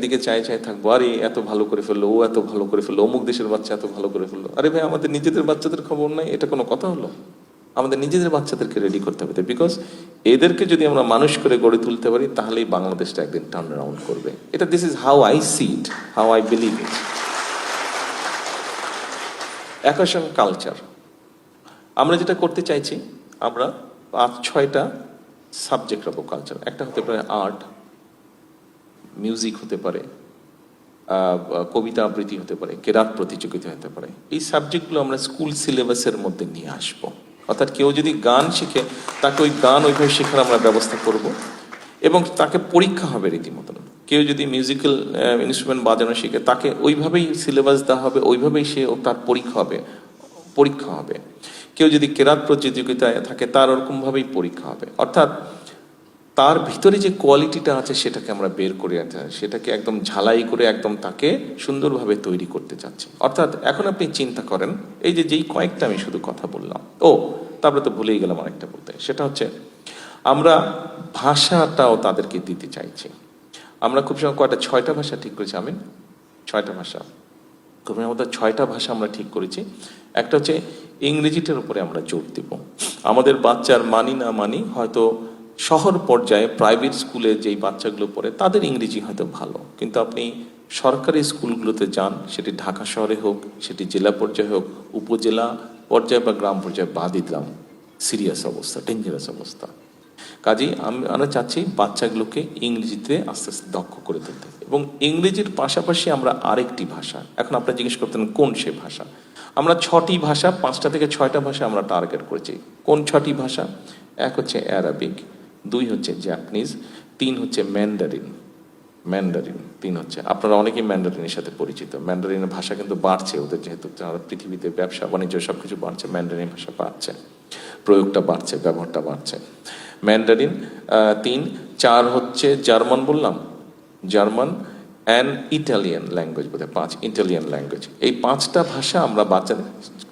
দিকে চাই থাকবো, আরে এত ভালো করে ফেললো, ও এত ভালো করে ফেললো, অমুক দেশের বাচ্চা এত ভালো করে ফেললো। আরে ভাই, আমাদের নিজেদের বাচ্চাদের খবর নাই, এটা কোনো কথা হলো? আমাদের নিজেদের বাচ্চাদেরকে রেডি করতে হবে, বিকজ এদেরকে যদি আমরা মানুষ করে গড়ে তুলতে পারি, তাহলেই বাংলাদেশটা একদিন টার্ন রাউন্ড করবে। এটা, this is how I see it, how I believe it. একই সঙ্গে কালচার, আমরা যেটা করতে চাইছি, আমরা 5-6টা সাবজেক্ট রাখবো কালচার। একটা হতে পারে আর্ট, মিউজিক হতে পারে, কবিতা আবৃত্তি হতে পারে, কেরাত প্রতিযোগিতা হতে পারে। এই সাবজেক্টগুলো আমরা স্কুল সিলেবাসের মধ্যে নিয়ে আসবো। অর্থাৎ কেউ যদি গান শিখে, তাকে ওই গান ওইভাবে শেখার আমরা ব্যবস্থা করব, এবং তাকে পরীক্ষা হবে রীতিমতন। কেউ যদি মিউজিক্যাল ইনস্ট্রুমেন্ট বাজানো শিখে, তাকে ওইভাবেই সিলেবাস দেওয়া হবে, ওইভাবেই তার পরীক্ষা হবে। কেউ যদি কেরাত প্রতিযোগিতায় থাকে, তার ওরকমভাবেই পরীক্ষা হবে। অর্থাৎ তার ভিতরে যে কোয়ালিটিটা আছে, সেটাকে আমরা বের করে আনতে, সেটাকে একদম ঝালাই করে একদম তাকে সুন্দরভাবে তৈরি করতে চাচ্ছি। অর্থাৎ এখন আপনি চিন্তা করেন, এই যেই কয়েকটা আমি শুধু কথা বললাম, তারপরে তো ভুলেই গেলাম আরেকটা বলতে, সেটা হচ্ছে আমরা ভাষাটাও তাদেরকে দিতে চাইছি। আমরা খুব সময় 6টা ভাষা ঠিক করেছি। 6টা ভাষা, খুব আমাদের 6টা ভাষা আমরা ঠিক করেছি। একটা হচ্ছে ইংরেজিটার উপরে আমরা জোর দিব। আমাদের বাচ্চার মানি না মানি, হয়তো শহর পর্যায়ে প্রাইভেট স্কুলে যেই বাচ্চাগুলো পড়ে, তাদের ইংরেজি হয়তো ভালো, কিন্তু আপনি সরকারি স্কুলগুলোতে যান, সেটি ঢাকা শহরে হোক, সেটি জেলা পর্যায়ে হোক, উপজেলা পর্যায়ে বা গ্রাম পর্যায়ে, বাদই দিলাম, সিরিয়াস অবস্থা, ডেঞ্জারাস অবস্থা। কাজেই আমরা চাচ্ছি বাচ্চাগুলোকে ইংরেজিতে আস্তে আস্তে দক্ষ করে তুলতে, এবং ইংরেজির পাশাপাশি আমরা আরেকটি ভাষা, এখন আপনারা জিজ্ঞেস করতেন কোন সে ভাষা, আমরা 6টি ভাষা, 5টা থেকে 6টা ভাষা আমরা টার্গেট করেছি। কোন 6টি ভাষা? এক হচ্ছে অ্যারাবিক, 2 হচ্ছে জাপানিজ, 3 হচ্ছে ম্যান্ডারিন। 3 হচ্ছে, আপনারা অনেকেই ম্যান্ডারিনের সাথে পরিচিত। ম্যান্ডারিনের ভাষা কিন্তু বাড়ছে, ওদের যেহেতু পৃথিবীতে ব্যবসা বাণিজ্য সবকিছু বাড়ছে, ম্যান্ডারিন ভাষা বাড়ছে, প্রয়োগটা বাড়ছে, ব্যবহারটা বাড়ছে। ম্যান্ডারিন 3, 4 হচ্ছে জার্মান, বললাম জার্মান, অ্যান্ড ইটালিয়ান ল্যাঙ্গুয়েজ, বোধহয় 5 ইটালিয়ান ল্যাঙ্গুয়েজ। এই 5টা ভাষা আমরা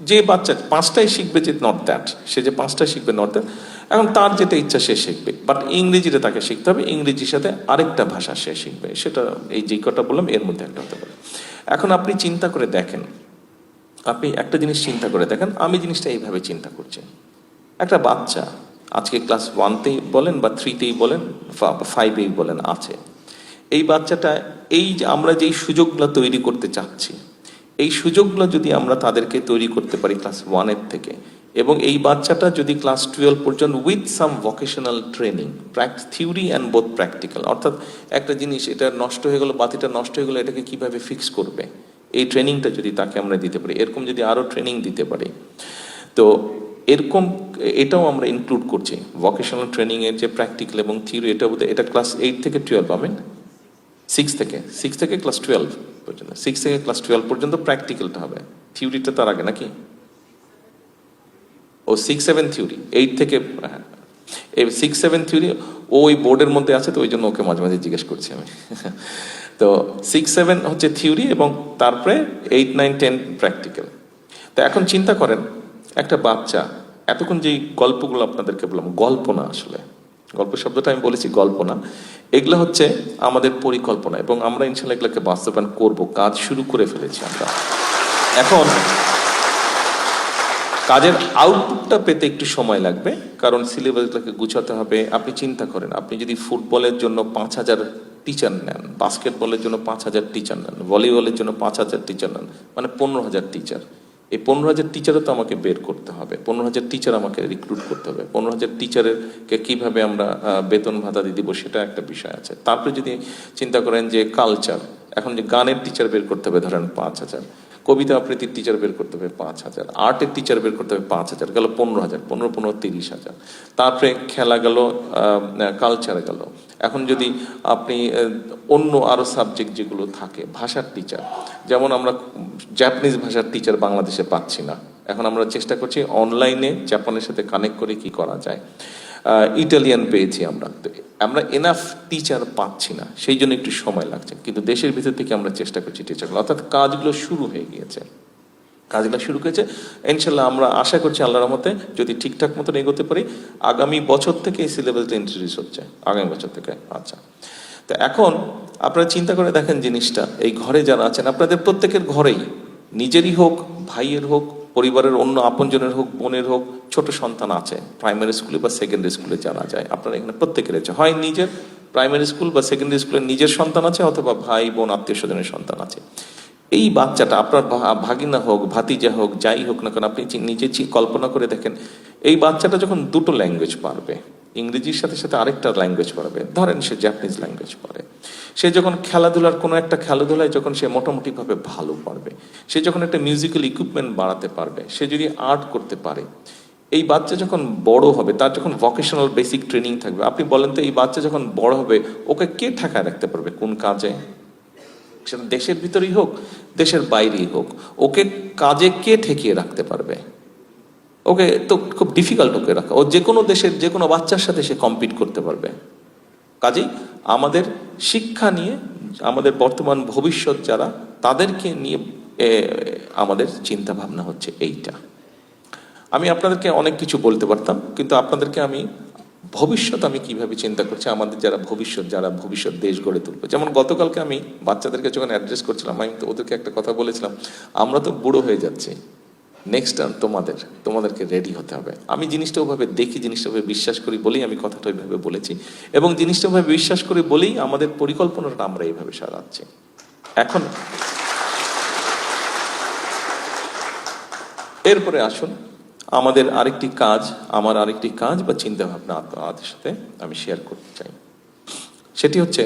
যে বাচ্চা 5টাই শিখবে, যে নট দ্যাট, সে যে 5টা শিখবে নট দ্যাট, এখন তার যেটা ইচ্ছা সে শিখবে, বাট ইংরেজিটা তাকে শিখতে হবে, ইংরেজির সাথে আরেকটা ভাষা সে শিখবে, সেটা এই যে কটা বললাম এর মধ্যে একটা হতে পারে। এখন আপনি চিন্তা করে দেখেন, আপনি একটা জিনিস চিন্তা করে দেখেন, আমি জিনিসটা এইভাবে চিন্তা করছি। একটা বাচ্চা আজকে ক্লাস 1তেই বলেন বা 3তেই বলেন, 5এই বলেন আছে, এই বাচ্চাটা এই যে আমরা যেই সুযোগগুলো তৈরি করতে চাচ্ছি, এই সুযোগগুলো যদি আমরা তাদেরকে তৈরি করতে পারি ক্লাস 1-এর থেকে, এবং এই বাচ্চাটা যদি ক্লাস 12 পর্যন্ত with some vocational training, theory and both practical, অর্থাৎ একটা জিনিস এটা নষ্ট হয়ে গেল, বাতিটা নষ্ট হয়ে গেলো, এটাকে কিভাবে ফিক্স করবে, এই ট্রেনিংটা যদি তাকে আমরা দিতে পারি, এরকম যদি আরও ট্রেনিং দিতে পারি, তো এরকম এটাও আমরা ইনক্লুড করছি ভোকেশনাল ট্রেনিংয়ের যে প্র্যাকটিক্যাল এবং থিওরি, এটা বোধহয় এটা ক্লাস 8 থেকে 12 পাবেন, 6 থেকে ক্লাস 12 পর্যন্ত, 6 থেকে ক্লাস 12 পর্যন্ত প্র্যাকটিক্যালটা হবে, থিওরিটা তার আগে নাকি? ও 6-7 থিওরি, 8 থেকে, হ্যাঁ, এই 6-7 থিওরি ওই বোর্ডের মধ্যে আছে, তো ওই জন্য ওকে মাঝে মাঝে জিজ্ঞেস করছি আমি। তো 6-7 হচ্ছে থিওরি, এবং তারপরে 8-9-10 প্র্যাকটিক্যাল। তো এখন চিন্তা করেন, একটা বাচ্চা এতক্ষণ যেই গল্পগুলো আপনাদেরকে বললাম, গল্প না আসলে, গল্প শব্দটা আমি বলেছি, গল্প না, এগুলো হচ্ছে আমাদের পরিকল্পনা, এবং আমরা ইনশাল্লাহ এগুলোকে বাস্তবায়ন করব, কাজ শুরু করে ফেলেছি আমরা। এখন কাজের আউটপুটটা পেতে একটু সময় লাগবে, কারণ সিলেবাসটাকে গুছাতে হবে। আপনি চিন্তা করেন, আপনি যদি ফুটবলের জন্য 5,000 টিচার নেন, বাস্কেটবলের জন্য 5,000 টিচার নেন, ভলিবলের জন্য 5,000 টিচার নেন, মানে 15,000 টিচার। এই 15,000 টিচারও তো আমাকে বের করতে হবে, 15,000 টিচার আমাকে রিক্রুট করতে হবে, 15,000 টিচারকে কিভাবে আমরা বেতন ভাতা দিয়ে দিব, সেটা একটা বিষয় আছে। তারপরে যদি চিন্তা করেন যে কালচার, এখন যে গানের টিচার বের করতে হবে ধরেন 5,000, কবিতা আবৃত্তির টিচার বের করতে হবে 5,000, আর্টের টিচার বের করতে হবে 5,000, গেল 15,000, 15 30,000। তারপরে খেলা গেল, কালচার গেল। এখন যদি আপনি অন্য আরো সাবজেক্ট যেগুলো থাকে, ভাষার টিচার, যেমন আমরা জাপানিজ ভাষার টিচার বাংলাদেশে পাচ্ছি না, এখন আমরা চেষ্টা করছি অনলাইনে জাপানের সাথে কানেক্ট করে কি করা যায়। ইটালিয়ান পেয়েছি আমরা, আমরা এনাফ টিচার পাচ্ছি না, সেই জন্য একটু সময় লাগছে, কিন্তু দেশের ভিতর থেকে আমরা চেষ্টা করছি টিচারগুলো, অর্থাৎ কাজগুলো শুরু হয়ে গিয়েছে, কাজগুলো শুরু করেছে। ইনশাল্লাহ আমরা আশা করছি আল্লাহর রহমতে যদি ঠিকঠাক মতন এগোতে পারি, আগামী বছর থেকে এই সিলেবাসটা ইন্ট্রোডিউস হচ্ছে, আগামী বছর থেকে। আচ্ছা, তো এখন আপনারা চিন্তা করে দেখেন জিনিসটা, এই ঘরে যারা আছেন, আপনাদের প্রত্যেকের ঘরেই, নিজেরই হোক, ভাইয়ের হোক, পরিবারের অন্য আপনজনের হোক, বোনের হোক, ছোট সন্তান আছে, প্রাইমারি স্কুলে বা সেকেন্ডারি স্কুলে যারা যায়, আপনারা এখানে প্রত্যেকের আছে, হয় নিজের প্রাইমারি স্কুল বা সেকেন্ডারি স্কুলের নিজের সন্তান আছে, অথবা ভাই বোন আত্মীয় স্বজনের সন্তান আছে। এই বাচ্চাটা আপনার ভাগিনা হোক, ভাতিজা হোক, যাই হোক না কেন, আপনি নিজে কল্পনা করে দেখেন, এই বাচ্চাটা যখন দুটো ল্যাঙ্গুয়েজ পারবে, ইংরেজির সাথে সাথে আরেকটা ল্যাঙ্গুয়েজ পারবে, ধরেন সে জাপানিজ ল্যাঙ্গুয়েজ পারে, সে যখন খেলাধুলার কোনো একটা খেলাধুলায় যখন সে মোটামুটিভাবে ভালো পারবে, সে যখন একটা মিউজিক্যাল ইকুইপমেন্ট বাড়াতে পারবে, সে যদি আর্ট করতে পারে, এই বাচ্চা যখন বড় হবে, তার যখন ভোকেশনাল বেসিক ট্রেনিং থাকবে, আপনি বলেন তো এই বাচ্চা যখন বড় হবে, ওকে কে ঠেকায় রাখতে পারবে কোন কাজে? সেটা দেশের ভিতরেই হোক, দেশের বাইরেই হোক, ওকে কাজে কে ঠেকিয়ে রাখতে পারবে? ওকে তো খুব ডিফিকাল্ট ওকে রাখা, ও যে কোনো দেশের যে কোনো বাচ্চার সাথে সে কম্পিট করতে পারবে। কাজেই আমাদের শিক্ষা নিয়ে, আমাদের বর্তমান ভবিষ্যৎ যারা, তাদেরকে নিয়ে আমাদের চিন্তা ভাবনা হচ্ছে এইটা। আমি আপনাদেরকে অনেক কিছু বলতে পারতাম, কিন্তু আপনাদেরকে আমি ভবিষ্যৎ আমি কিভাবে চিন্তা করছি, আমাদের যারা ভবিষ্যৎ দেশ গড়ে তুলবে। যেমন গতকালকে আমি বাচ্চাদেরকে যখন অ্যাড্রেস করছিলাম, আমি তো ওদেরকে একটা কথা বলেছিলাম, আমরা তো বুড়ো হয়ে যাচ্ছি, নেক্সট টার্ম তোমাদেরকে রেডি হতে হবে। আমি জিনিসটা ওভাবে দেখি, জিনিসটা ওভাবে বিশ্বাস করি বলেই আমি কথাটা ওইভাবে বলেছি, এবং জিনিসটা ওভাবে বিশ্বাস করি বলেই আমাদের পরিকল্পনাটা আমরা এইভাবে সাজাচ্ছি। এখন এরপরে আসুন, আমার আরেকটি কাজ বা চিন্তা ভাবনা আপনাদের সাথে আমি শেয়ার করতে চাই। সেটি হচ্ছে,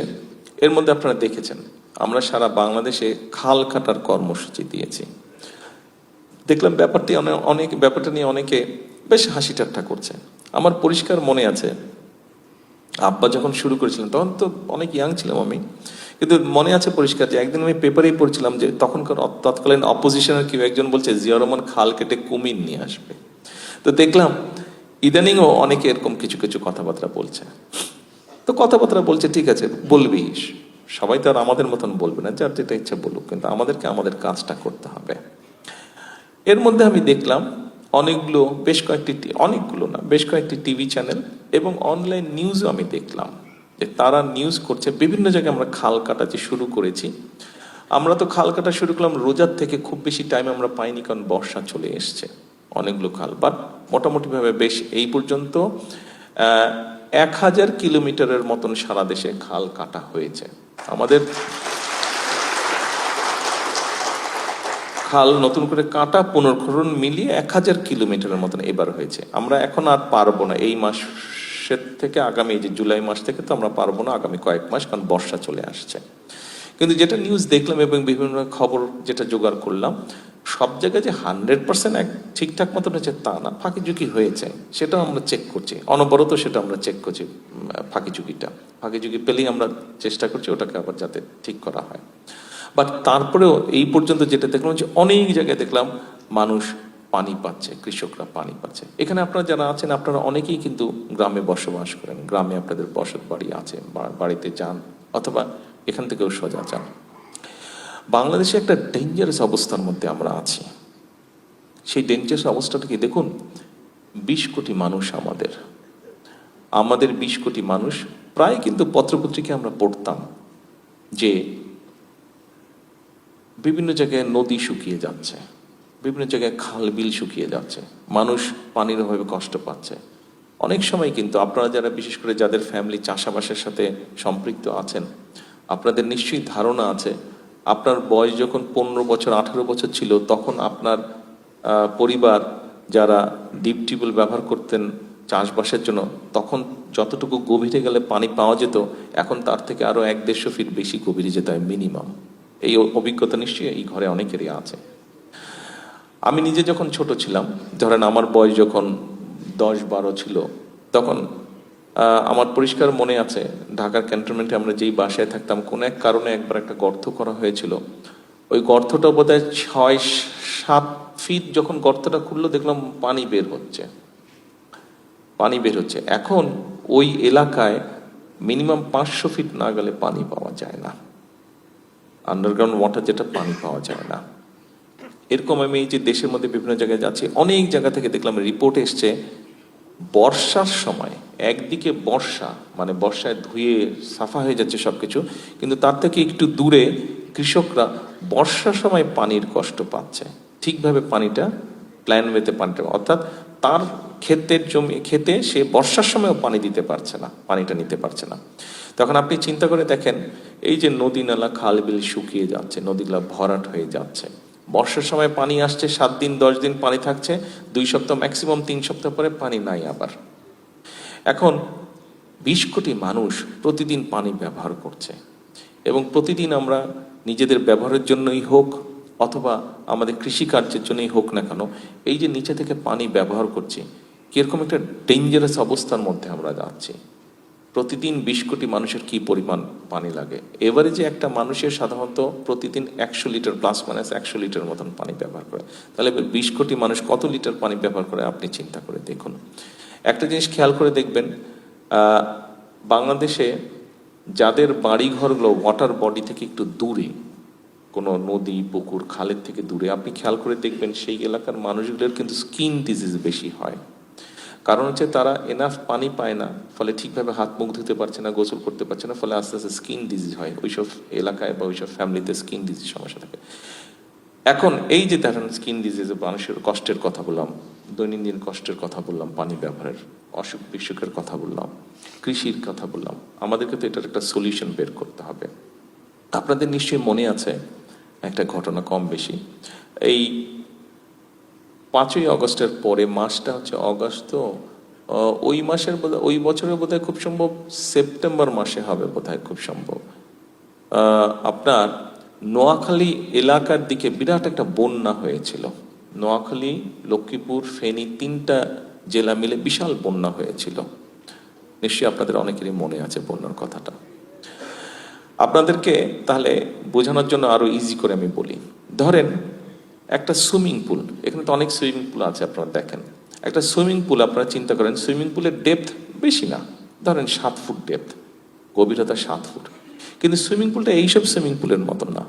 এর মধ্যে আপনারা দেখেছেন আমরা সারা বাংলাদেশে খাল কাটার কর্মসূচি দিয়েছি। দেখলাম ব্যাপারটা নিয়ে অনেকে বেশ হাসি ঠাট্টা করছে। আমার পরিষ্কার মনে আছে, আব্বা যখন শুরু করেছিলেন তখন তো অনেক ইয়াং ছিলাম আমি, কিন্তু মনে আছে পরিষ্কার যে একদিন আমি পেপারেই পড়ছিলাম যে তৎকালীন অপোজিশনের কেউ একজন বলছে জিয়াউর রহমান খাল কেটে কুমির নিয়ে আসবে। তো দেখলাম ইদানিংও অনেকে এরকম কিছু কিছু কথাবার্তা বলছে। তো কথাবার্তা বলছে, ঠিক আছে, বলবি, সবাই তো আর আমাদের মতন বলবে না, যার যেটা ইচ্ছা বলুক, কিন্তু আমাদেরকে আমাদের কাজটা করতে হবে। এর মধ্যে আমি দেখলাম বেশ কয়েকটি টিভি চ্যানেল এবং অনলাইন নিউজও আমি দেখলাম যে তারা নিউজ করছে, বিভিন্ন জায়গায় আমরা খাল কাটা যে শুরু করেছি, আমরা তো খাল কাটা শুরু করলাম রোজার থেকে, খুব বেশি টাইম আমরা পাইনি কারণ বর্ষা চলে এসছে, অনেকগুলো খাল, বাট মোটামুটিভাবে বেশ এই পর্যন্ত 1000 কিলোমিটারের মতন সারা দেশে খাল কাটা হয়েছে। আমাদের খাল নতুন করে কাটা পুনর্খনন মিলিয়ে 1000 কিলোমিটারের মতন এবার হয়েছে। আমরা এখন আর পারবো না এই মাসের থেকে, আগামী যে জুলাই মাস থেকে তো আমরা পারবো না, আগামী কয়েক মাস, কারণ বর্ষা চলে আসছে। কিন্তু যেটা নিউজ দেখলাম এবং বিভিন্ন খবর যেটা জোগাড় করলাম, সব জায়গায় যে 100% ঠিকঠাক মতন হচ্ছে তা না, ফাঁকি ঝুঁকি হয়েছে, সেটাও আমরা চেক করছি অনবরত, সেটা আমরা চেক করছি। ফাঁকি ঝুঁকি পেলেই আমরা চেষ্টা করছি ওটাকে আবার যাতে ঠিক করা হয়। বাট তারপরেও এই পর্যন্ত যেটা দেখলাম যে অনেক জায়গায় দেখলাম মানুষ পানি পাচ্ছে, কৃষকরা পানি পাচ্ছে। এখানে আপনারা যারা আছেন আপনারা অনেকেই কিন্তু গ্রামে বসবাস করেন, গ্রামে আপনাদের বসত বাড়ি আছে, বাড়িতে যান অথবা এখান থেকেও সোজা যান। বাংলাদেশে একটা ডেঞ্জারাস অবস্থার মধ্যে আমরা আছি। সেই ডেঞ্জারাস অবস্থাটা কি দেখুন, 20 কোটি মানুষ, আমাদের 20 কোটি মানুষ, প্রায় কিন্তু পত্রপত্রিকায় আমরা পড়তাম যে বিভিন্ন জায়গায় নদী শুকিয়ে যাচ্ছে, বিভিন্ন জায়গায় খাল বিল শুকিয়ে যাচ্ছে, মানুষ পানির অভাবে কষ্ট পাচ্ছে। অনেক সময় কিন্তু আপনারা যারা বিশেষ করে যাদের ফ্যামিলি চাষাবাসের সাথে সম্পৃক্ত আছেন, আপনাদের নিশ্চয়ই ধারণা আছে, আপনার বয়স যখন 15 বছর 18 বছর ছিল তখন আপনার পরিবার যারা ডিপ টিউবওয়েল ব্যবহার করতেন চাষবাসের জন্য, তখন যতটুকু গভীরে গেলে পানি পাওয়া যেত, এখন তার থেকে আরো 1-150 ফিট বেশি গভীরে যেতে হয় মিনিমাম। এই অভিজ্ঞতা নিশ্চয়ই এই ঘরে অনেকেরই আছে। আমি নিজে যখন ছোট ছিলাম, ধরেন আমার বয়স যখন 10-12 ছিল, তখন আমার পরিষ্কার মনে আছে ঢাকার ক্যান্টনমেন্টে আমরা যেই বাসায় থাকতাম, কোনো এক কারণে একবার একটা গর্ত করা হয়েছিল। ওই গর্তটা বোধহয় 6-7 ফিট, যখন গর্তটা খুললো দেখলাম পানি বের হচ্ছে। এখন ওই এলাকায় মিনিমাম 500 ফিট না গেলে পানি পাওয়া যায় না, আন্ডারগ্রাউন্ড ওয়াটার যেটা, পানি পাওয়া যায় না। এরকম আমি এই যে দেশের মধ্যে বিভিন্ন জায়গায় যাচ্ছি, অনেক জায়গা থেকে দেখলাম রিপোর্ট এসছে, বর্ষার সময় একদিকে বর্ষা মানে বর্ষায় ধুয়ে সাফা হয়ে যাচ্ছে সবকিছু, কিন্তু তার থেকে একটু দূরে কৃষকরা বর্ষার সময় পানির কষ্ট পাচ্ছে, ঠিকভাবে পানিটা প্ল্যান ওয়েতে পানিটা, অর্থাৎ তার খেতে সে বর্ষার সময়ও পানি দিতে পারছে না, পানিটা নিতে পারছে না। তখন আপনি চিন্তা করে দেখেন, এই যে নদী নালা খাল বিল শুকিয়ে যাচ্ছে, নদীগুলা ভরাট হয়ে যাচ্ছে, বর্ষার সময় পানি আসছে 7 দিন 10 দিন পানি থাকছে, 2 সপ্তাহ ম্যাক্সিমাম 3 সপ্তাহ পরে পানি নাই আবার। এখন 20 কোটি মানুষ প্রতিদিন পানি ব্যবহার করছে, এবং প্রতিদিন আমরা নিজেদের ব্যবহারের জন্যই হোক অথবা আমাদের কৃষিকার্যের জন্যই হোক না কেন, এই যে নিচে থেকে পানি ব্যবহার করছি, কিরকম একটা ডেঞ্জারাস অবস্থার মধ্যে আমরা যাচ্ছি। প্রতিদিন 20 কোটি মানুষের কি পরিমাণ পানি লাগে, এভারেজে একটা মানুষের সাধারণত প্রতিদিন 100 লিটার +- 100 লিটার মতন পানি ব্যবহার করে। তাহলে 20 কোটি মানুষ কত লিটার পানি ব্যবহার করে আপনি চিন্তা করে দেখুন। একটা জিনিস খেয়াল করে দেখবেন, বাংলাদেশে যাদের বাড়িঘরগুলো ওয়াটার বডি থেকে একটু দূরে, কোনো নদী পুকুর খালের থেকে দূরে, আপনি খেয়াল করে দেখবেন সেই এলাকার মানুষগুলোর কিন্তু স্কিন ডিজিজ বেশি হয়। কারণ হচ্ছে তারা এনাফ পানি পায় না, ফলে ঠিকভাবে হাত মুখ ধুতে পারছে না, গোসল করতে পারছে না, ফলে আস্তে আস্তে স্কিন ডিজিজ হয় ওইসব এলাকায় বা ওইসব ফ্যামিলিতে স্কিন ডিজিজ সমস্যা থাকে। এখন এই যে দেখেন স্কিন ডিজিজে মানুষের কষ্টের কথা বললাম, দৈনন্দিন কষ্টের কথা বললাম, পানি ব্যবহারের অসুখ বিসুখের কথা বললাম, কৃষির কথা বললাম, আমাদেরকে তো এটার একটা সলিউশন বের করতে হবে। আপনাদের নিশ্চয়ই মনে আছে একটা ঘটনা কম বেশি, এই 5ই আগস্টের পরে মাসটা হচ্ছে অগস্ট, তো ওই মাসের ওই বছরের বোধহয় খুব সম্ভব সেপ্টেম্বর মাসে হবে বোধহয় খুব সম্ভব, আপনার নোয়াখালী এলাকার দিকে বিরাট একটা বন্যা হয়েছিল। নোয়াখালী, লক্ষ্মীপুর, ফেনী 3টা জেলা মিলে বিশাল বন্যা হয়েছিল। নিশ্চয়ই আপনাদের অনেকেরই মনে আছে বন্যার কথাটা। আপনাদেরকে তাহলে বোঝানোর জন্য আরো ইজি করে আমি বলি, ধরেন একটা সুইমিং পুল, এখানে তো অনেক সুইমিং পুল আছে, আপনারা দেখেন একটা সুইমিং পুল, আপনারা চিন্তা করেন সুইমিং পুলের ডেপথ বেশি না, ধরেন 7 ফুট ডেপথ, গভীরতা 7 ফুট, কিন্তু সুইমিং পুলটা এইসব সুইমিং পুলের মতন না।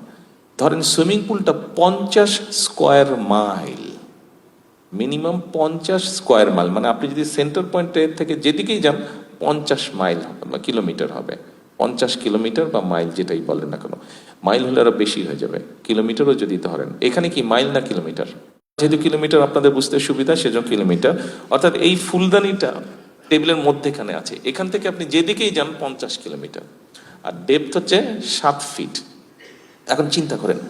ধরেন সুইমিং পুলটা 50 square mile, minimum 50 square mile, মানে আপনি যদি সেন্টার পয়েন্ট থেকে যেদিকেই যান 50 মাইল কিলোমিটার হবে, 50 কিলোমিটার বা মাইল যেটাই বলেন না কেন, মাইল হলে আরো বেশি হয়ে যাবে, কিলোমিটারও যদি ধরেন, এখানে কি মাইল না কিলোমিটার, যেহেতু কিলোমিটার আপনাদের বুঝতে সুবিধা সেজন্য কিলোমিটার, অর্থাৎ এই ফুলদানিটা টেবিলের মধ্যেখানে আছে, এখান থেকে আপনি যেদিকেই যান 50 কিলোমিটার, আর ডেপথ হচ্ছে 7 ফিট। এখন চিন্তা করেন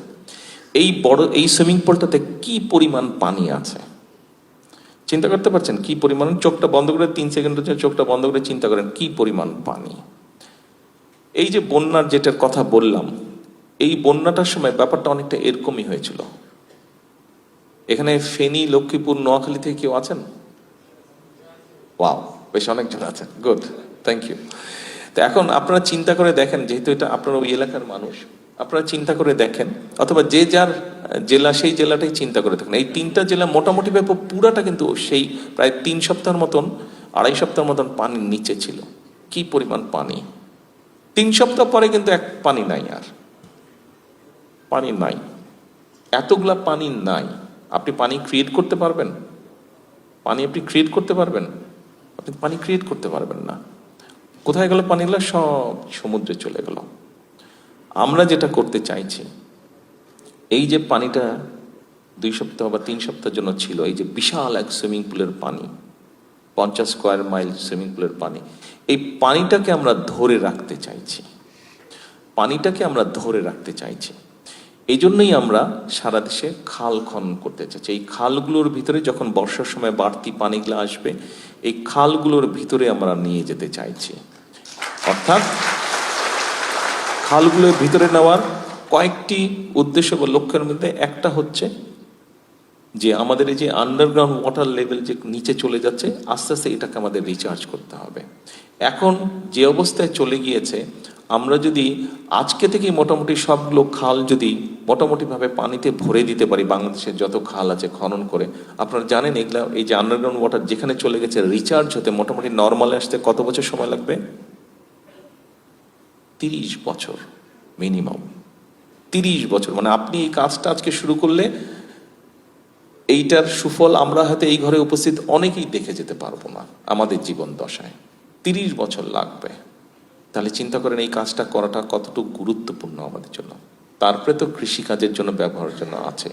এই বড় এই সুইমিং পুলটাতে কি পরিমাণ পানি আছে, চিন্তা করতে পারছেন কি পরিমাণ? চোখটা বন্ধ করে 3 সেকেন্ডের জন্য চোখটা বন্ধ করে চিন্তা করেন কি পরিমাণ পানি। এই যে বন্যার যেটার কথা বললাম, এই বন্যাটার সময় ব্যাপারটা অনেকটা এরকমই হয়েছিল। এখানে ফেনী, লক্ষ্মীপুর, নোয়াখালী থেকে কেউ আছেন? ওয়াও, বেশ অনেকজন আছেন, গুড, থ্যাংক ইউ। তো এখন আপনারা চিন্তা করে দেখেন, যেহেতু এটা আপনারা ওই এলাকার মানুষ, আপনারা চিন্তা করে দেখেন, অথবা যে যার জেলা সেই জেলাটাই চিন্তা করে দেখেন, এই 3টা জেলা মোটামুটি ব্যাপক পুরাটা কিন্তু সেই প্রায় 3 সপ্তাহের মতন, 2.5 সপ্তাহের মতন পানির নিচে ছিল। কি পরিমাণ পানি! 3 সপ্তাহ পরে কিন্তু এক পানি নাই, আর পানি নাই, এতগুলা পানি নাই। আপনি পানি ক্রিয়েট করতে পারবেন? পানি আপনি ক্রিয়েট করতে পারবেন? আপনি পানি ক্রিয়েট করতে পারবেন না। কোথায় গেল পানিগুলো? সব সমুদ্রে চলে গেল। আমরা যেটা করতে চাইছি, এই যে পানিটা 2 সপ্তাহ বা 3 সপ্তাহের জন্য ছিল, এই যে বিশাল এক সুইমিং পুলের পানি, 50 স্কোয়ার মাইল সুইমিং পুলের পানি, এই পানিটাকে আমরা ধরে রাখতে চাইছি, পানিটাকে আমরা ধরে রাখতে চাইছি। এই জন্যই আমরা সারা দেশে খাল খনন করতে চাইছি। এই খালগুলোর ভিতরে যখন বর্ষার সময় বাড়তি পানিগুলো আসবে, এই খালগুলোর ভিতরে আমরা নিয়ে যেতে চাইছি। অর্থাৎ খালগুলোর ভিতরে নেওয়ার কয়েকটি উদ্দেশ্য বা লক্ষ্যের মধ্যে একটা হচ্ছে যে আমাদের এই যে আন্ডারগ্রাউন্ড ওয়াটার লেভেল যে নিচে চলে যাচ্ছে, আস্তে আস্তে এটাকে আমাদের রিচার্জ করতে হবে। এখন যে অবস্থায় চলে গিয়েছে, আমরা যদি আজকে থেকে মোটামুটি সবগুলো খাল যদি মোটামুটিভাবে পানিতে ভরে দিতে পারি, বাংলাদেশের যত খাল আছে খনন করে, আপনারা জানেন এগুলা এই যে আন্ডারগ্রাউন্ড ওয়াটার যেখানে চলে গেছে, রিচার্জ হতে মোটামুটি নর্মালে আসতে কত বছর সময় লাগবে? 30 বছর মিনিমাম, 30 বছর। মানে আপনি এই কাজটা আজকে শুরু করলে এইটার সুফল আমরা হয়তো এই ঘরে উপস্থিত অনেকেই দেখে যেতে পারবো না আমাদের জীবন দশায়, 30 বছর লাগবে। তাহলে চিন্তা করেন এই কাজটা করাটা কতটুকু গুরুত্বপূর্ণ আমাদের জন্য। তারপরে তো কৃষিকাজের জন্য ব্যবহারের জন্য আছে।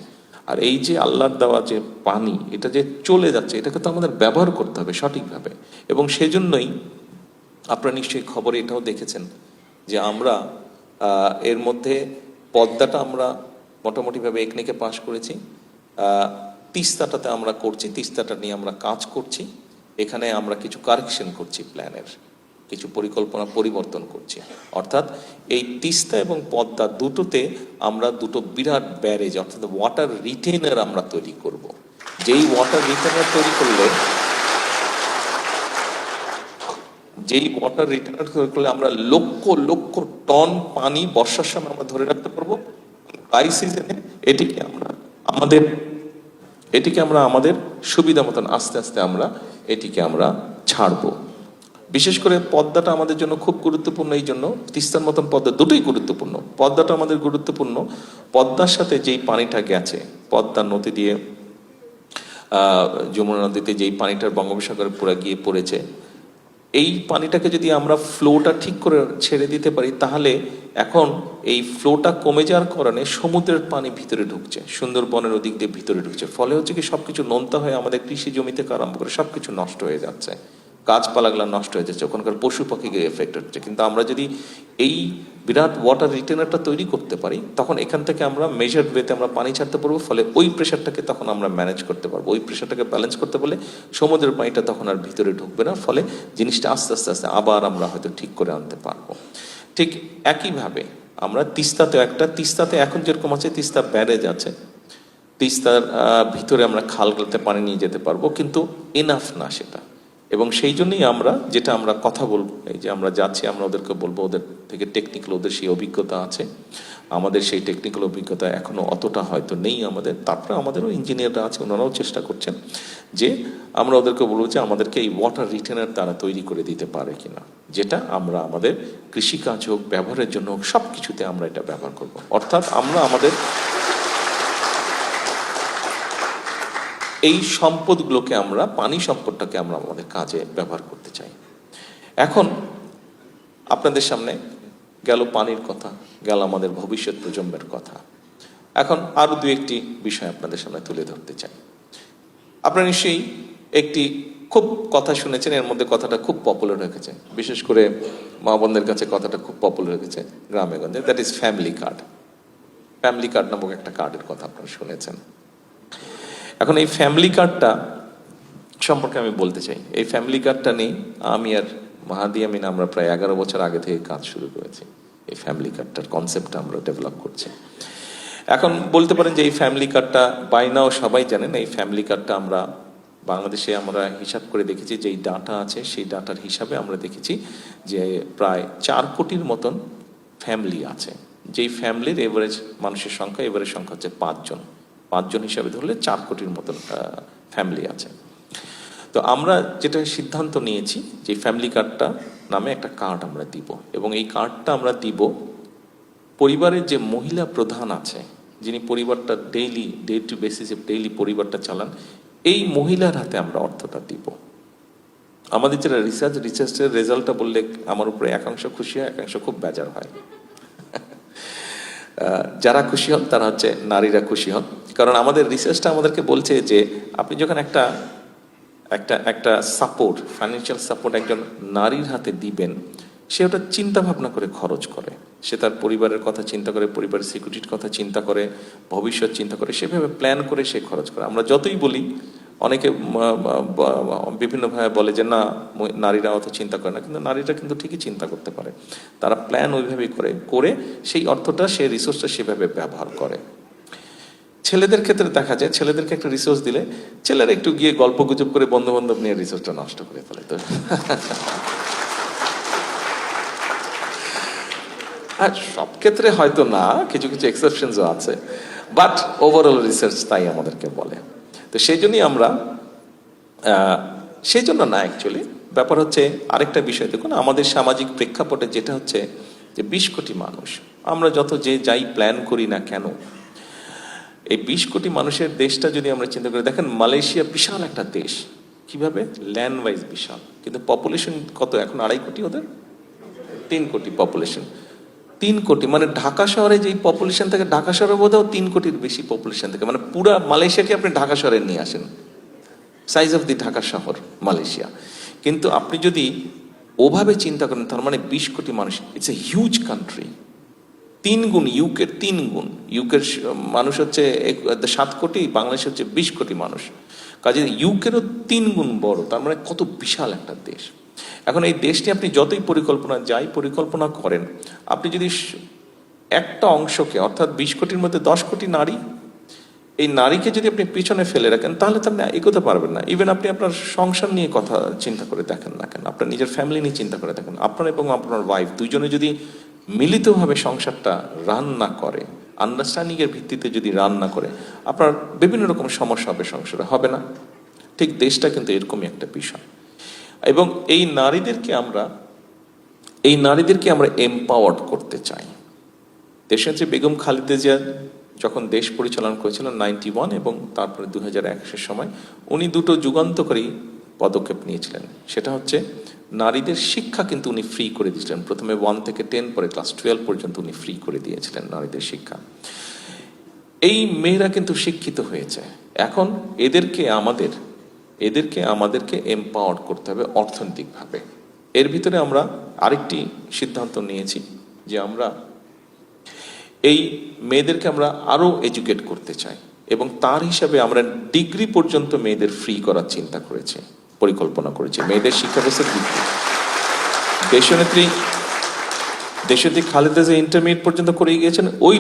আর এই যে আল্লাহর দেওয়া যে পানি, এটা যে চলে যাচ্ছে, এটাকে তো আমাদের ব্যবহার করতে হবে সঠিকভাবে। এবং সেজন্যই আপনারা নিশ্চয়ই খবরে এটাও দেখেছেন যে আমরা এর মধ্যে পদ্মাটা আমরা মোটামুটিভাবে একনেকে পাশ করেছি, তিস্তাটাতে আমরা করছি, তিস্তাটা নিয়ে আমরা কাজ করছি, এখানে আমরা কিছু কারেকশন করছি, প্ল্যানের কিছু পরিকল্পনা পরিবর্তন করছি। অর্থাৎ এই তিস্তা এবং পদ্মা দুটোতে আমরা দুটো বিরাট ব্যারেজ অর্থাৎ ওয়াটার রিটেনার আমরা তৈরি করব। যেই ওয়াটার রিটেনার তৈরি করলে আমরা লক্ষ লক্ষ টন পানি বর্ষার সময় আমরা ধরে রাখতে পারবো। ড্রাই সিজনে এটিকে আমরা আমাদের সুবিধা মতন আস্তে আস্তে আমরা এটিকে আমরা ছাড়বো। বিশেষ করে পদ্মাটা আমাদের জন্য খুব গুরুত্বপূর্ণ, এই জন্য তিস্তার মতন পদ্মা দুটোই গুরুত্বপূর্ণ। পদ্মাটা আমাদের গুরুত্বপূর্ণ, পদ্মার সাথে যেই পানিটা গেছে, পদ্মা নদী দিয়ে যমুনা নদীতে যেই পানিটার বঙ্গোপসাগরে পুরো গিয়ে পড়েছে, এই পানিটাকে যদি আমরা ফ্লোটা ঠিক করে ছেড়ে দিতে পারি, তাহলে এখন এই ফ্লোটা কমে যাওয়ার কারণে সমুদ্রের পানি ভিতরে ঢুকছে, সুন্দরবনের ওদিক দিয়ে ভিতরে ঢুকছে। ফলে হচ্ছে কি সবকিছু নোনতা হয়ে আমাদের কৃষি জমি থেকে আরম্ভ করে সবকিছু নষ্ট হয়ে যাচ্ছে, গাছপালাগুলো নষ্ট হয়ে যাচ্ছে, ওখানকার পশু পাখিকে এফেক্ট হচ্ছে। কিন্তু আমরা যদি এই বিরাট ওয়াটার রিটেনারটা তৈরি করতে পারি, তখন এখান থেকে আমরা মেজার্ড ওয়েতে আমরা পানি ছাড়তে পারবো। ফলে ওই প্রেশারটাকে তখন আমরা ম্যানেজ করতে পারবো, ওই প্রেশারটাকে ব্যালেন্স করতে পারলে সমুদ্রের পানিটা তখন আর ভিতরে ঢুকবে না। ফলে জিনিসটা আস্তে আস্তে আস্তে আবার আমরা হয়তো ঠিক করে আনতে পারবো। ঠিক একইভাবে আমরা তিস্তাতে এখন যেরকম আছে, তিস্তা ব্যারেজ আছে, তিস্তার ভিতরে আমরা খালগুলোতে পানি নিয়ে যেতে পারবো, কিন্তু এনাফ না সেটা। এবং সেই জন্যই আমরা যেটা আমরা কথা বলবো, এই যে আমরা যাচ্ছি, আমরা ওদেরকে বলবো, ওদের থেকে টেকনিক্যাল, ওদের সেই অভিজ্ঞতা আছে, আমাদের সেই টেকনিক্যাল অভিজ্ঞতা এখনো অতটা হয়তো নেই আমাদের। তারপরে আমাদেরও ইঞ্জিনিয়াররা আছে, ওনারাও চেষ্টা করছেন যে আমরা ওদেরকে বলবো যে আমাদেরকে এই ওয়াটার রিটেনার তারা তৈরি করে দিতে পারে কিনা, যেটা আমরা আমাদের কৃষিকাজ হোক, ব্যবহারের জন্য হোক, সব কিছুতে আমরা এটা ব্যবহার করব। অর্থাৎ আমরা আমাদের এই সম্পদগুলোকে আমরা, পানি সম্পদটাকে আমরা আমাদের কাজে ব্যবহার করতে চাই। এখন আপনাদের সামনে গেল পানির কথা, গেল আমাদের ভবিষ্যৎ প্রজন্মের কথা। এখন আরো দু একটি বিষয় আপনাদের সামনে তুলে ধরতে চাই। আপনারা নিশ্চয়ই একটি খুব কথা শুনেছেন, এর মধ্যে কথাটা খুব পপুলার হয়েছে, বিশেষ করে মা বোনদের কাছে কথাটা খুব পপুলার হয়েছে গ্রামে গঞ্জে, that is family card. Family card নামক একটা কার্ডের কথা আপনারা শুনেছেন। এখন এই ফ্যামিলি কার্ডটা সম্পর্কে আমি বলতে চাই। এই ফ্যামিলি কার্ডটা নেই আমি আর মাহাদি আমিন আমরা প্রায় 11 বছর আগে থেকে কাজ শুরু করেছি। এই ফ্যামিলি কার্ডটার কনসেপ্টটা আমরা ডেভেলপ করছি। এখন বলতে পারেন যে এই ফ্যামিলি কার্ডটা বাই নাও সবাই জানেন। এই ফ্যামিলি কার্ডটা আমরা বাংলাদেশে আমরা হিসাব করে দেখেছি, যেই ডাটা আছে সেই ডাটার হিসাবে আমরা দেখেছি যে প্রায় 4 কোটির মতন ফ্যামিলি আছে। যেই ফ্যামিলির এভারেজ মানুষের সংখ্যা, এভারেজ সংখ্যা হচ্ছে 5 জন হিসাবে ধরলে 4 কোটির মতন ফ্যামিলি আছে। তো আমরা যেটা সিদ্ধান্ত নিয়েছি যে ফ্যামিলি কার্ডটা নামে একটা কার্ড আমরা দিব, এবং এই কার্ডটা আমরা দিব পরিবারের যে মহিলা প্রধান আছে, যিনি পরিবারটা ডে টু বেসিসে ডেইলি পরিবারটা চালান, এই মহিলার হাতে আমরা অর্থটা দিব। আমাদের যেটা রিসার্চের রেজাল্টটা বললে আমার উপরে একাংশ খুশি হয়, একাংশ খুব বেজার হয়। যারা খুশি হন তারা হচ্ছে নারীরা খুশি হন, কারণ আমাদের রিসার্চটা আমাদেরকে বলছে যে আপনি যখন একটা সাপোর্ট, ফাইন্যান্সিয়াল সাপোর্ট একজন নারীর হাতে দিবেন, সে ওটা চিন্তা ভাবনা করে খরচ করে, সে তার পরিবারের কথা চিন্তা করে, পরিবারের সিকিউরিটির কথা চিন্তা করে, ভবিষ্যৎ চিন্তা করে, সেভাবে প্ল্যান করে সে খরচ করে। আমরা যতই বলি, অনেকে বিভিন্নভাবে বলে যে না নারীরা অত চিন্তা করে না, কিন্তু নারীরা কিন্তু ঠিকই চিন্তা করতে পারে। তারা প্ল্যান ওইভাবেই করে সেই অর্থটা, সেই রিসোর্সটা সেভাবে ব্যবহার করে। ছেলেদের ক্ষেত্রে দেখা যায়, ছেলেদেরকে একটা রিসোর্স দিলে ছেলেরা একটু গিয়ে গল্প গুজব করে বন্ধু বান্ধব নিয়ে রিসোর্সটা নষ্ট করে ফেলে। তো আর সব ক্ষেত্রে হয়তো না, কিছু কিছু এক্সেপশনসও আছে, বাট ওভারঅল রিসার্চ তাই আমাদেরকে বলে। তো সেই জন্যই আমরা সেই জন্য না, অ্যাকচুয়ালি ব্যাপার হচ্ছে আরেকটা বিষয়। দেখুন আমাদের সামাজিক প্রেক্ষাপটে যেটা হচ্ছে যে 20 কোটি মানুষ, আমরা যত যে যাই প্ল্যান করি না কেন, এই 20 কোটি মানুষের দেশটা যদি আমরা চিন্তা করি, দেখেন মালয়েশিয়া বিশাল একটা দেশ, কিভাবে ল্যান্ড ওয়াইজ বিশাল, কিন্তু পপুলেশন কত এখন? 2.5 কোটি, ওদের 3 কোটি পপুলেশন। 3 কোটি মানে ঢাকা শহরে যেই পপুলেশন থাকে, ঢাকা শহরে বোধহয় 3 কোটির বেশি পপুলেশন থাকে। মানে পুরা মালয়েশিয়াকে আপনি ঢাকা শহরে নিয়ে আসেন, সাইজ অফ দি ঢাকা শহর মালয়েশিয়া। কিন্তু আপনি যদি ওভাবে চিন্তা করেন, তার মানে 20 কোটি মানুষ, ইটস এ হিউজ কান্ট্রি। 3 গুণ ইউকের, 3 গুণ ইউকের মানুষ হচ্ছে 7 কোটি, বাংলাদেশ হচ্ছে 20 কোটি মানুষ, কাজে ইউকেরও 3 গুণ বড়। তার মানে কত বিশাল একটা দেশ। এখন এই দেশটি আপনি যতই পরিকল্পনা করেন, আপনি যদি একটা অংশকে, অর্থাৎ 20 কোটির মধ্যে 10 কোটি নারী, এই নারীকে যদি আপনি পিছনে ফেলে রাখেন, তাহলে তো আপনি এগোতে পারবেন না। ইভেন আপনি আপনার সংসার নিয়ে কথা চিন্তা করে দেখেন না কেন, আপনার নিজের ফ্যামিলি নিয়ে চিন্তা করে দেখেন, আপনার এবং আপনার ওয়াইফ দুইজনে যদি মিলিতভাবে সংসারটা রান না করে, আন্ডারস্ট্যান্ডিং এর ভিত্তিতে যদি রান না করে, আপনার বিভিন্ন রকম সমস্যা হবে, সংসারে হবে না। ঠিক দেশটা কিন্তু এরকমই একটা বিষয়। এবং এই নারীদেরকে আমরা এম্পাওয়ার্ড করতে চাই। দেশনেত্রী বেগম খালেদা জিয়া যখন দেশ পরিচালনা করেছিলেন 91 এবং তারপরে 2001 সময়, উনি দুটো যুগান্তকারী পদক্ষেপ নিয়েছিলেন। সেটা হচ্ছে নারীদের শিক্ষা কিন্তু উনি ফ্রি করে দিয়েছিলেন। প্রথমে 1 থেকে 10, পরে ক্লাস 12 পর্যন্ত উনি ফ্রি করে দিয়েছিলেন নারীদের শিক্ষা। এই মেয়েরা কিন্তু শিক্ষিত হয়েছে। এখন এদেরকে আমাদেরকে এম্পাওয়ার্ড করতে হবে অর্থনৈতিকভাবে। এর ভিতরে আমরা আরেকটি সিদ্ধান্ত নিয়েছি যে আমরা এই মেয়েদেরকে আমরা আরো এডুকেট করতে চাই, এবং তার হিসাবে আমরা ডিগ্রি পর্যন্ত মেয়েদের ফ্রি করার চিন্তা করেছি, পরিকল্পনা করেছি। মেয়েদের শিক্ষা ব্যবস্থা ডিগ্রি, দেশনেত্রী খালেদা জিয়া ইন্টারমিডিয়েট পর্যন্ত করে গিয়েছেন, ওই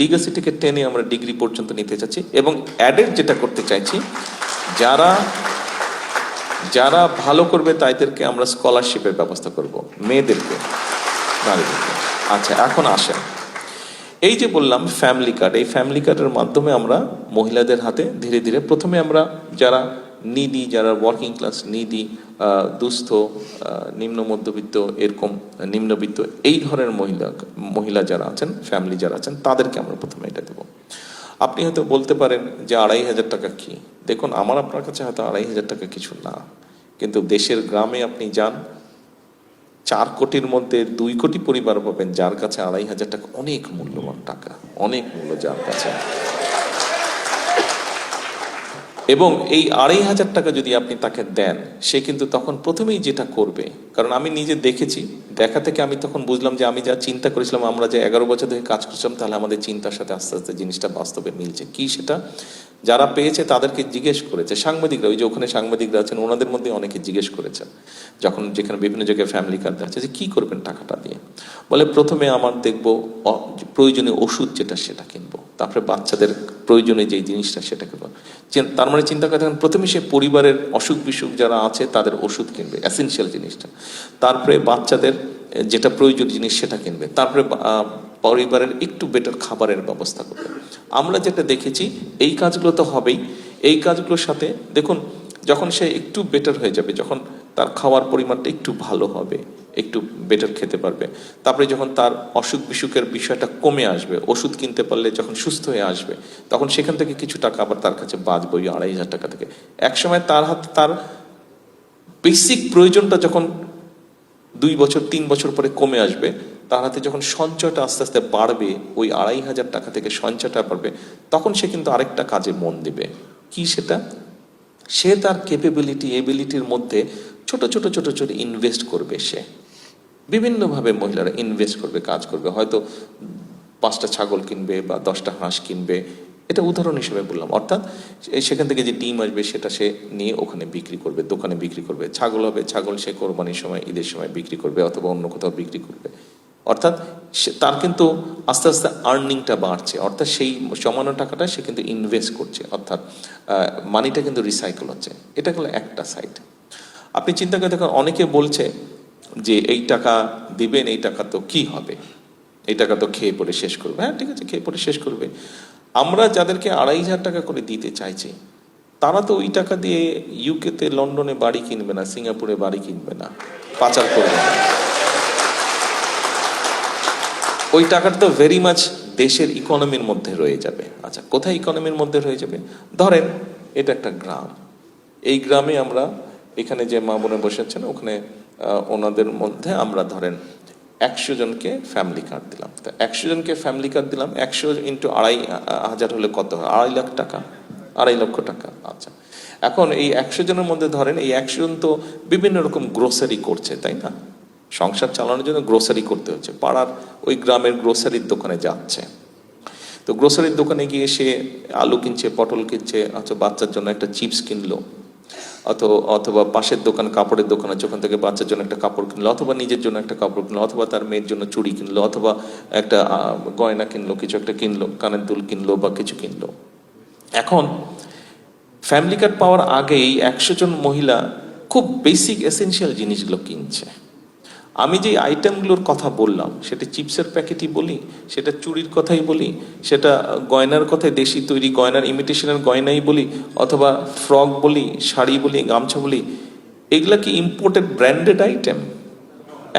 লিগাসিটিকে টেনে আমরা ডিগ্রি পর্যন্ত নিতে চাচ্ছি। এবং অ্যাডেড যেটা করতে চাইছি, যারা ভালো করবে তাদেরকে আমরা স্কলারশিপের ব্যবস্থা করব, মেয়েদেরকে, নারীদেরকে। আচ্ছা, এখন আসেন, এই যে বললাম ফ্যামিলি কার্ড, এই ফ্যামিলি কার্ডের মাধ্যমে আমরা মহিলাদের হাতে ধীরে ধীরে, প্রথমে আমরা যারা নিডি, যারা ওয়ার্কিং ক্লাস, নিডি, দুস্থ, নিম্ন মধ্যবিত্ত, এরকম নিম্নবিত্ত, এই ধরনের মহিলা যারা আছেন, ফ্যামিলি যারা আছেন, তাদেরকে আমরা প্রথমে এটা দেবো। আপনি হয়তো বলতে পারেন যে 2,500 টাকা কি? দেখুন, আপনার কাছে হয়তো 2,500 টাকা কিছু না, কিন্তু দেশের গ্রামে আপনি যান, 4 কোটির মধ্যে 2 কোটি পরিবার পাবেন যার কাছে 2,500 টাকা অনেক মূল্যবান টাকা, অনেক মূল্য যার কাছে। এবং এই 2,500 টাকা যদি আপনি তাকে দেন, সে কিন্তু তখন প্রথমেই যেটা করবে, কারণ আমি নিজে দেখেছি, দেখা থেকে আমি তখন বুঝলাম যে আমি যা চিন্তা করেছিলাম, আমরা যে 11 বছর ধরে কাজ করছিলাম, তাহলে আমাদের চিন্তার সাথে আস্তে আস্তে জিনিসটা বাস্তবে মিলছে। কি সেটা? যারা পেয়েছে তাদেরকে জিজ্ঞেস করেছে, সাংবাদিকরা, ওই যে ওখানে সাংবাদিকরা আছেন, ওনাদের মধ্যে অনেকে জিজ্ঞেস করেছেন, যখন যেখানে বিভিন্ন জায়গায় ফ্যামিলি কার্ড আছে, যে কি করবেন টাকাটা দিয়ে। বলে প্রথমে আমার দেখবো প্রয়োজনীয় ওষুধ যেটা সেটা কিনবো, তারপরে বাচ্চাদের প্রয়োজনীয় যে জিনিসটা সেটা কিনবো। তার মানে চিন্তা করে দেখেন, প্রথমে সে পরিবারের অসুখ বিসুখ যারা আছে তাদের ওষুধ কিনবে, এসেনশিয়াল জিনিসটা, তারপরে বাচ্চাদের যেটা প্রয়োজনীয় জিনিস সেটা কিনবে, তারপরে পরিবারের একটু বেটার খাবারের ব্যবস্থা করবে। আমরা যেটা দেখেছি, এই কাজগুলো তো হবেই, এই কাজগুলোর সাথে দেখুন, যখন সে একটু বেটার হয়ে যাবে, যখন তার খাওয়ার পরিমাণটা একটু ভালো হবে, একটু বেটার খেতে পারবে, তারপরে যখন তার অসুখ বিসুখের বিষয়টা কমে আসবে, ওষুধ কিনতে পারলে যখন সুস্থ হয়ে আসবে, তখন সেখান থেকে কিছু টাকা আবার তার কাছে বাঁচবে, ওই 2,500 টাকা থেকে। একসময় তার হাতে তার বেসিক প্রয়োজনটা যখন 2 বছর 3 বছর পরে কমে আসবে, তার হাতে যখন সঞ্চয়টা আস্তে আস্তে বাড়বে, ওই 2,500 টাকা থেকে সঞ্চয়টা বাড়বে, তখন সে কিন্তু আরেকটা কাজে মন দিবে। কি সেটা? সে তার ক্যাপেবিলিটি এবিলিটির মধ্যে ছোট ছোট ছোট ছোট ইনভেস্ট করবে। সে বিভিন্নভাবে মহিলারা ইনভেস্ট করবে, কাজ করবে, হয়তো 5টা ছাগল কিনবে বা 10টা হাঁস কিনবে, এটা উদাহরণ হিসেবে বললাম। অর্থাৎ সেখান থেকে যে ডিম আসবে সেটা সে নিয়ে ওখানে বিক্রি করবে, দোকানে বিক্রি করবে। ছাগল হবে, ছাগল সে কোরবানির সময়, ঈদের সময় বিক্রি করবে, অথবা অন্য কোথাও বিক্রি করবে। অর্থাৎ তার কিন্তু আস্তে আস্তে আর্নিংটা বাড়ছে, অর্থাৎ সেই জমানো টাকাটা সে কিন্তু ইনভেস্ট করছে, অর্থাৎ মানিটা কিন্তু রিসাইকেল হচ্ছে। এটা হলো একটা সাইড। আপনি চিন্তা করে দেখুন, অনেকে বলছে যে এই টাকা দিবেন, এই টাকা তো কি হবে, এই টাকা তো খেয়ে পরে শেষ করবে। হ্যাঁ ঠিক আছে, খেয়ে পরে শেষ করবে। আমরা যাদেরকে 2,500 টাকা করে দিতে চাইছি, তারা তো ওই টাকা দিয়ে ইউকেতে, লন্ডনে বাড়ি কিনবে না, সিঙ্গাপুরে বাড়ি কিনবে না, পাচার করবে না। ওই টাকাটা তো ভেরি মাচ দেশের ইকোনমির মধ্যে রয়ে যাবে। আচ্ছা, কোথায় ইকোনমির মধ্যে রয়ে যাবে? ধরেন এটা একটা গ্রাম, এই গ্রামে আমরা, এখানে যে মা বোনে বসেছেন, ওখানে ওনাদের মধ্যে আমরা ধরেন 100 জনকে ফ্যামিলি কার্ড দিলাম। তা 100 জনকে ফ্যামিলি কার্ড দিলাম, 100 ইন্টু 2,500 হলে কত হয়? 2.5 লাখ টাকা, 2.5 লক্ষ টাকা। আচ্ছা, এখন এই 100 জনের মধ্যে ধরেন এই 100 জন তো বিভিন্ন রকম গ্রোসারি করছে, তাই না? সংসার চালানোর জন্য গ্রোসারি করতে হচ্ছে, পাড়ার ওই গ্রামের গ্রোসারির দোকানে যাচ্ছে। তো গ্রোসারির দোকানে গিয়ে সে আলু কিনছে, পটল কিনছে, অথবা বাচ্চার জন্য একটা চিপস কিনলো, অথবা পাশের দোকান, কাপড়ের দোকান আছে, ওখান থেকে বাচ্চার জন্য একটা কাপড় কিনলো, অথবা নিজের জন্য একটা কাপড় কিনলো, অথবা তার মেয়ের জন্য চুড়ি কিনলো, অথবা একটা গয়না কিনলো, কিছু একটা কিনলো, কানের দুল কিনলো বা কিছু কিনলো। এখন ফ্যামিলি কার্ড পাওয়ার আগেই 100 জন মহিলা খুব বেসিক এসেনশিয়াল জিনিসগুলো কিনছে। আমি যে আইটেমগুলোর কথা বললাম, সেটা চিপসের প্যাকেটই বলি, সেটা চুড়ির কথাই বলি, সেটা গয়নার কথাই, দেশি তৈরি গয়নার, ইমিটেশনের গয়নাই বলি, অথবা ফ্রক বলি, শাড়ি বলি, গামছা বলি, এগুলা কি ইম্পোর্টেড ব্র্যান্ডেড আইটেম?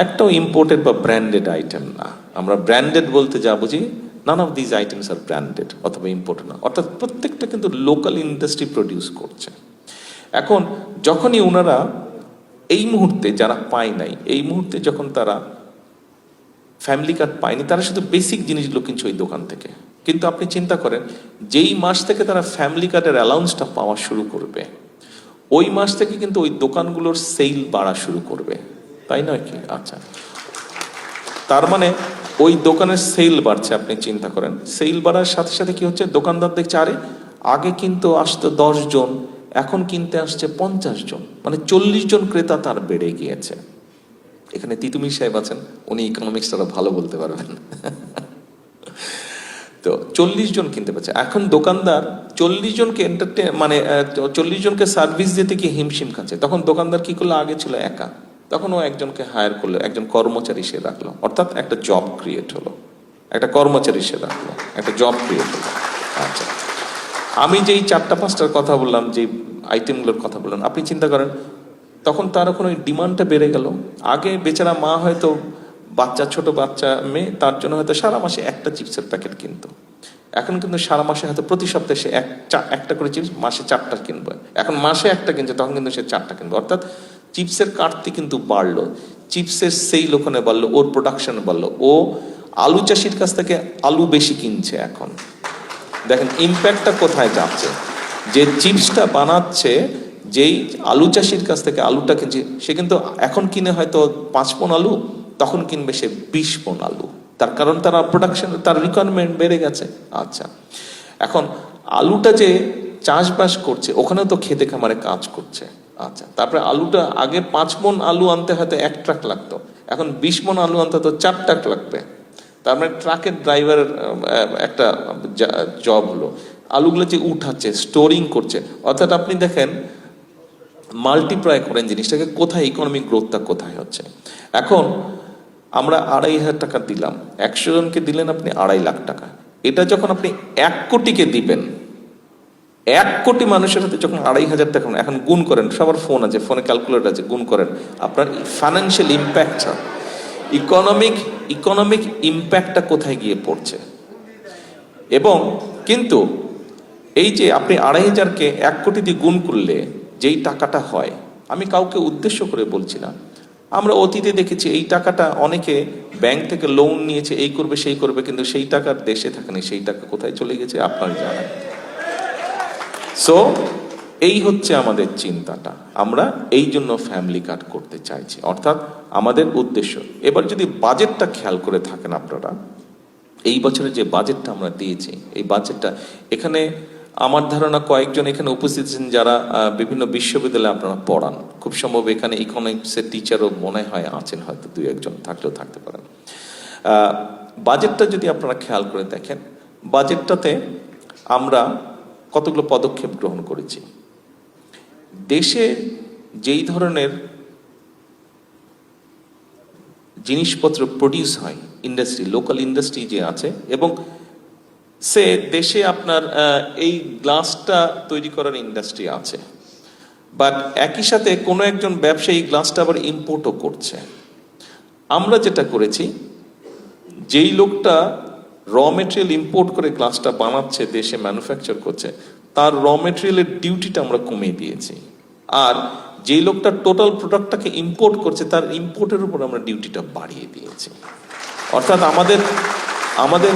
একটাও ইম্পোর্টেড বা ব্র্যান্ডেড আইটেম না। আমরা ব্র্যান্ডেড বলতে যা বুঝি, নান অফ দিস আইটেমস আর ব্র্যান্ডেড অথবা ইম্পোর্টেড না। অর্থাৎ প্রত্যেকটা কিন্তু লোকাল ইন্ডাস্ট্রি প্রডিউস করছে। এখন যখনই ওনারা এই মুহূর্তে, যারা পায় নাই, এই মুহূর্তে যখন তারা ফ্যামিলি কার্ড পায়নি, তারা শুধু বেসিক জিনিসগুলো কিনছে ওই দোকান থেকে। কিন্তু আপনি চিন্তা করেন, যেই মাস থেকে তারা ফ্যামিলি কার্ডের অ্যালাউন্সটা পাওয়া শুরু করবে, ওই মাস থেকে কিন্তু ওই দোকানগুলোর সেল বাড়া শুরু করবে, তাই নয় কি? আচ্ছা, তার মানে ওই দোকানের সেল বাড়ছে। আপনি চিন্তা করেন, সেল বাড়ার সাথে সাথে কি হচ্ছে, দোকানদার দেখছে আরে আগে কিন্তু আসতো 10 জন, এখন কিনতে আসছে 50 জন, মানে 40 জন ক্রেতা তার বেড়ে গিয়েছে। এখানে তিতুমির সাহেব আছেন, উনি ইকোনমিক্সটা ভালো বলতে পারবেন। তো 40 জন কিনতে পারছে। এখন দোকানদার 40 জনকে মানে 40 জনকে সার্ভিস দিতে কি হিমশিম খাচ্ছে। তখন দোকানদার কি করলো, আগে ছিল একা, তখন ও একজনকে হায়ার করলো, একজন কর্মচারী সে রাখলো, অর্থাৎ একটা জব ক্রিয়েট হলো, একটা কর্মচারী সে রাখলো, একটা জব ক্রিয়েট হলো। আচ্ছা, আমি যেই 4টা-5টার কথা বললাম, যে আইটেমগুলোর কথা বললাম, আপনি চিন্তা করেন, তখন তার এখন ওই ডিমান্ডটা বেড়ে গেল। আগে বেচারা মা হয়তো বাচ্চা, ছোট বাচ্চা মেয়ে, তার জন্য হয়তো সারা মাসে একটা চিপসের প্যাকেট কিনতো। এখন কিন্তু সারা মাসে হয়তো প্রতি সপ্তাহে সে একটা করে চিপস মাসে 4টা কিনবে। এখন মাসে একটা কিনছে, তখন কিন্তু সে 4টা কিনবে। অর্থাৎ চিপসের কাটতি কিন্তু বাড়লো। চিপসের সেল ওখানে বাড়লো, ওর প্রোডাকশন বাড়লো, ও আলু চাষির কাছ থেকে আলু বেশি কিনছে এখন। দেখেন ইম্প্যাক্টটা কোথায় যাচ্ছে, যে চিপসটা বানাচ্ছে যেই আলু চাষির কাছ থেকে আলুটা কিনছে, সে কিন্তু এখন কিনে হয়তো 5 পণ আলু, তখন কিনবে সে 20 পণ আলু। তার কারণ তার প্রোডাকশন, তার রিকোয়ারমেন্ট বেড়ে গেছে। আচ্ছা, এখন আলুটা যে চাষবাস করছে ওখানেও তো খেতে খামারে কাজ করছে। আচ্ছা, তারপরে আলুটা আগে 5 মণ আলু আনতে হয়তো 1 ট্রাক লাগতো, এখন 20 মণ আলু আনতে তো 4 ট্রাক লাগবে। তার মানে ট্রাকের ড্রাইভারের একটা জব হলো, আলুগুলো যে উঠাচ্ছে, স্টোরিং করছে। অর্থাৎ আপনি দেখেন মাল্টিপ্লাই করেন জিনিসটাকে, কোথায় ইকোনমিক গ্রোথটা কোথায় হচ্ছে। এখন আমরা 2,500 টাকা দিলাম, 100 জনকে দিলেন আপনি 2.5 লাখ টাকা। এটা যখন আপনি 1 কোটিকে দিবেন, 1 কোটি মানুষের হাতে যখন 2,500 টাকা, এখন গুণ করেন, সবার ফোন আছে, ফোনে ক্যালকুলেটর আছে, গুণ করেন আপনার ফাইন্যান্সিয়াল ইম্প্যাক্টটা, ইকোনমিক ইম্প্যাক্টটা কোথায় গিয়ে পড়ছে। এবং কিন্তু এই যে আপনি 2,500কে 1 কোটি দিয়ে গুণ করলে যেই টাকাটা হয়, আমি কাউকে উদ্দেশ্য করে বলছি না, আমরা অতীতে দেখেছি এই টাকাটা অনেকে ব্যাংক থেকে লোন নিয়েছে, এই করবে সেই করবে, কিন্তু সেই টাকার দেশে থাকেনি, সেই টাকা কোথায় চলে গেছে আপনারা জানেন। সো এই হচ্ছে আমাদের চিন্তাটা, আমরা এই জন্য ফ্যামিলি কার্ড করতে চাইছি, অর্থাৎ আমাদের উদ্দেশ্য। এবার যদি বাজেটটা খেয়াল করে থাকেন আপনারা, এই বছরে যে বাজেটটা আমরা দিয়েছি, এই বাজেটটা এখানে আমার ধারণা কয়েকজন এখানে উপস্থিত আছেন যারা বিভিন্ন বিশ্ববিদ্যালয়ে আপনারা পড়ান, খুব সম্ভব এখানে ইকোনমিক্সের টিচারও মনে হয় আছেন, হয়তো 2-1 থাকলেও থাকতে পারেন। বাজেটটা যদি আপনারা খেয়াল করে দেখেন, বাজেটটাতে আমরা কতগুলো পদক্ষেপ গ্রহণ করেছি। দেশে যেই ধরনের জিনিসপত্র প্রডিউস হয়, ইন্ডাস্ট্রি, লোকাল ইন্ডাস্ট্রি যে আছে, এবং সে দেশে আপনার এই গ্লাসটা তৈরি করার ইন্ডাস্ট্রি আছে, বাট একই সাথে কোনো একজন ব্যবসায়ী গ্লাসটা আবার ইম্পোর্টও করছে। আমরা যেটা করেছি, যেই লোকটা র মেটেরিয়াল ইম্পোর্ট করে গ্লাসটা বানাচ্ছে, দেশে ম্যানুফ্যাকচার করছে, তার র মেটেরিয়ালের ডিউটিটা আমরা কমিয়ে দিয়েছি। আর যেই লোকটা টোটাল প্রোডাক্টটাকে ইম্পোর্ট করছে, তার ইম্পোর্টের উপর আমরা ডিউটিটা বাড়িয়ে দিয়েছি। অর্থাৎ আমাদের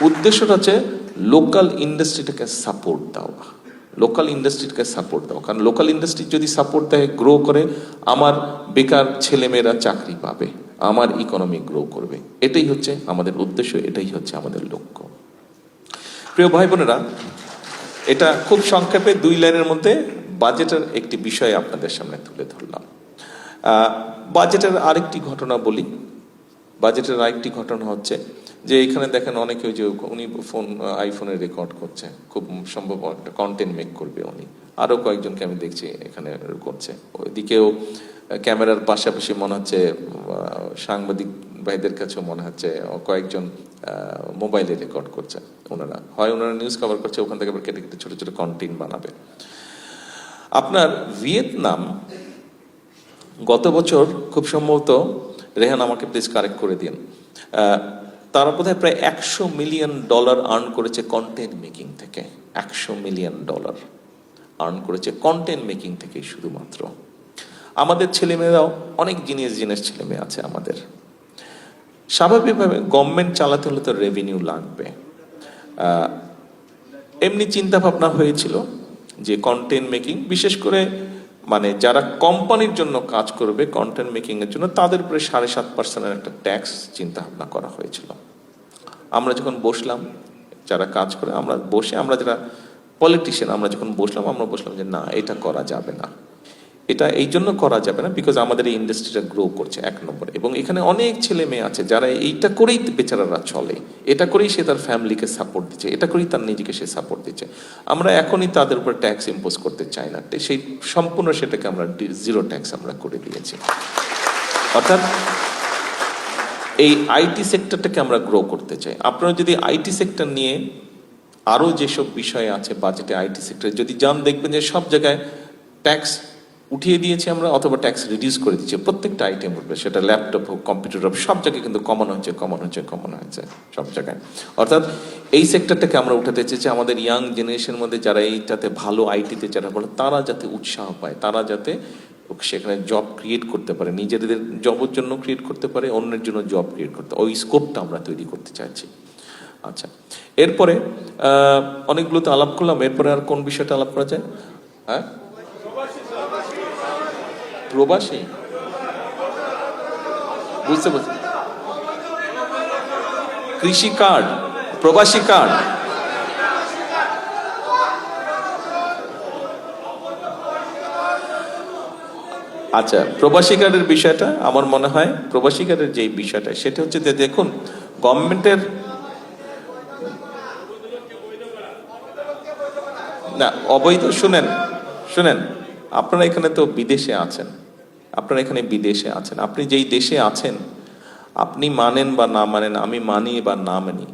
উদ্দেশ্যটা হচ্ছে লোকাল ইন্ডাস্ট্রিটাকে সাপোর্ট দেওয়া, লোকাল ইন্ডাস্ট্রিটাকে সাপোর্ট দেওয়া। কারণ লোকাল ইন্ডাস্ট্রি যদি সাপোর্ট দেয়, গ্রো করে, আমার বেকার ছেলেমেয়েরা চাকরি পাবে, আমার ইকোনমি গ্রো করবে। এটাই হচ্ছে আমাদের উদ্দেশ্য, এটাই হচ্ছে আমাদের লক্ষ্য। প্রিয় ভাই বোনেরা, এটা খুব সংক্ষেপে 2 লাইনের মধ্যে বাজেটের একটি বিষয় আপনাদের সামনে তুলে ধরলাম। বাজেটের আরেকটি ঘটনা বলি। বাজেটের আরেকটি ঘটনা হচ্ছে যে এখানে দেখেন অনেকে, ওই যে উনি আইফোনে রেকর্ড করছে, খুব সম্ভব একটা কন্টেন্ট মেক করবে উনি, আরো কয়েকজনকে আমি দেখছি এখানে করছে। ওইদিকেও ক্যামেরার পাশাপাশি মনে হচ্ছে সাংবাদিক ভাইদের কাছেও মনে হচ্ছে কয়েকজন মোবাইলে রেকর্ড করছে। ওনারা নিউজ কভার করছে, ওখান থেকে আবার কেটে কেটে ছোট ছোট কন্টেন্ট বানাবে। আপনার ভিয়েতনাম গত বছর খুব সম্ভবত, রেহান আমাকে প্লিজ কারেক্ট করে দিন, তারা বোধহয় প্রায় $100 মিলিয়ন আর্ন করেছে কন্টেন্ট মেকিং থেকে। $100 মিলিয়ন আর্ন করেছে কন্টেন্ট মেকিং থেকে শুধুমাত্র। আমাদের ছেলেমেয়েরাও অনেক জিনিস ছেলেমেয়ে আছে আমাদের। স্বাভাবিকভাবে গভর্নমেন্ট চালাতে হলে তো রেভিনিউ লাগবে। এমনি চিন্তা ভাবনা হয়েছিল যে কন্টেন্ট মেকিং, বিশেষ করে মানে যারা কোম্পানির জন্য কাজ করবে কন্টেন্ট মেকিং এর জন্য, তাদের উপরে 7.5% একটা ট্যাক্স চিন্তা ভাবনা করা হয়েছিল। আমরা যখন বসলাম, যারা কাজ করে, আমরা যারা পলিটিশিয়ান, আমরা যখন বসলাম যে না, এটা করা যাবে না। এটা এই জন্য করা যাবে না বিকজ আমাদের এই ইন্ডাস্ট্রিটা গ্রো করছে 1 নম্বর, এবং এখানে অনেক ছেলে মেয়ে আছে যারা এইটা করেই বেচারারা চলে, এটা করেই সে তার ফ্যামিলিকে সাপোর্ট দিচ্ছে, এটা করেই তার নিজেকে সে সাপোর্ট দিচ্ছে। আমরা এখনই তাদের উপর ট্যাক্স ইম্পোজ করতে চাই না, সেই সম্পূর্ণ সেটাকে আমরা 0 ট্যাক্স আমরা করে দিয়েছি। অর্থাৎ এই আইটি সেক্টরটাকে আমরা গ্রো করতে চাই। আপনারা যদি আইটি সেক্টর নিয়ে আরো যেসব বিষয় আছে বাজেটে, আইটি সেক্টরে যদি যান, দেখবেন যে সব জায়গায় ট্যাক্স উঠিয়ে দিয়েছি আমরা, অথবা ট্যাক্স রিডিউস করে দিচ্ছি। প্রত্যেকটা আইটেম উঠবে, সেটা ল্যাপটপ হোক, কম্পিউটার হোক, সব জায়গায় কিন্তু কমানো হচ্ছে সব জায়গায়। অর্থাৎ এই সেক্টরটাকে আমরা উঠাতে চেয়েছি। আমাদের ইয়াং জেনারেশনের মধ্যে যারা এইটাতে ভালো, আইটিতে যারা বলে, তারা যাতে উৎসাহ পায়, তারা যাতে সেখানে জব ক্রিয়েট করতে পারে, নিজেদের জবের জন্য ক্রিয়েট করতে পারে, অন্যের জন্য জব ক্রিয়েট করতে, ওই স্কোপটা আমরা তৈরি করতে চাইছি। আচ্ছা, এরপরে অনেকগুলো তো আলাপ করলাম, এরপরে আর কোন বিষয়টা আলাপ করা যায়? হ্যাঁ, প্রবাসী, বুঝতে পারছি, কৃষি কার্ড, প্রবাসী কার্ড। আচ্ছা, প্রবাসী কার্ডের বিষয়টা আমার মনে হয়, প্রবাসী কার্ডের যে বিষয়টা সেটা হচ্ছে যে দেখুন, গভর্নমেন্টের না অবৈধ, শুনেন শুনেন, আপনারা এখানে তো বিদেশে আছেন, আপনারা এখানে বিদেশে আছেন, আপনি যেই দেশে আছেন, আপনি মানেন বা না মানেন, আমি মানি বা না মানি,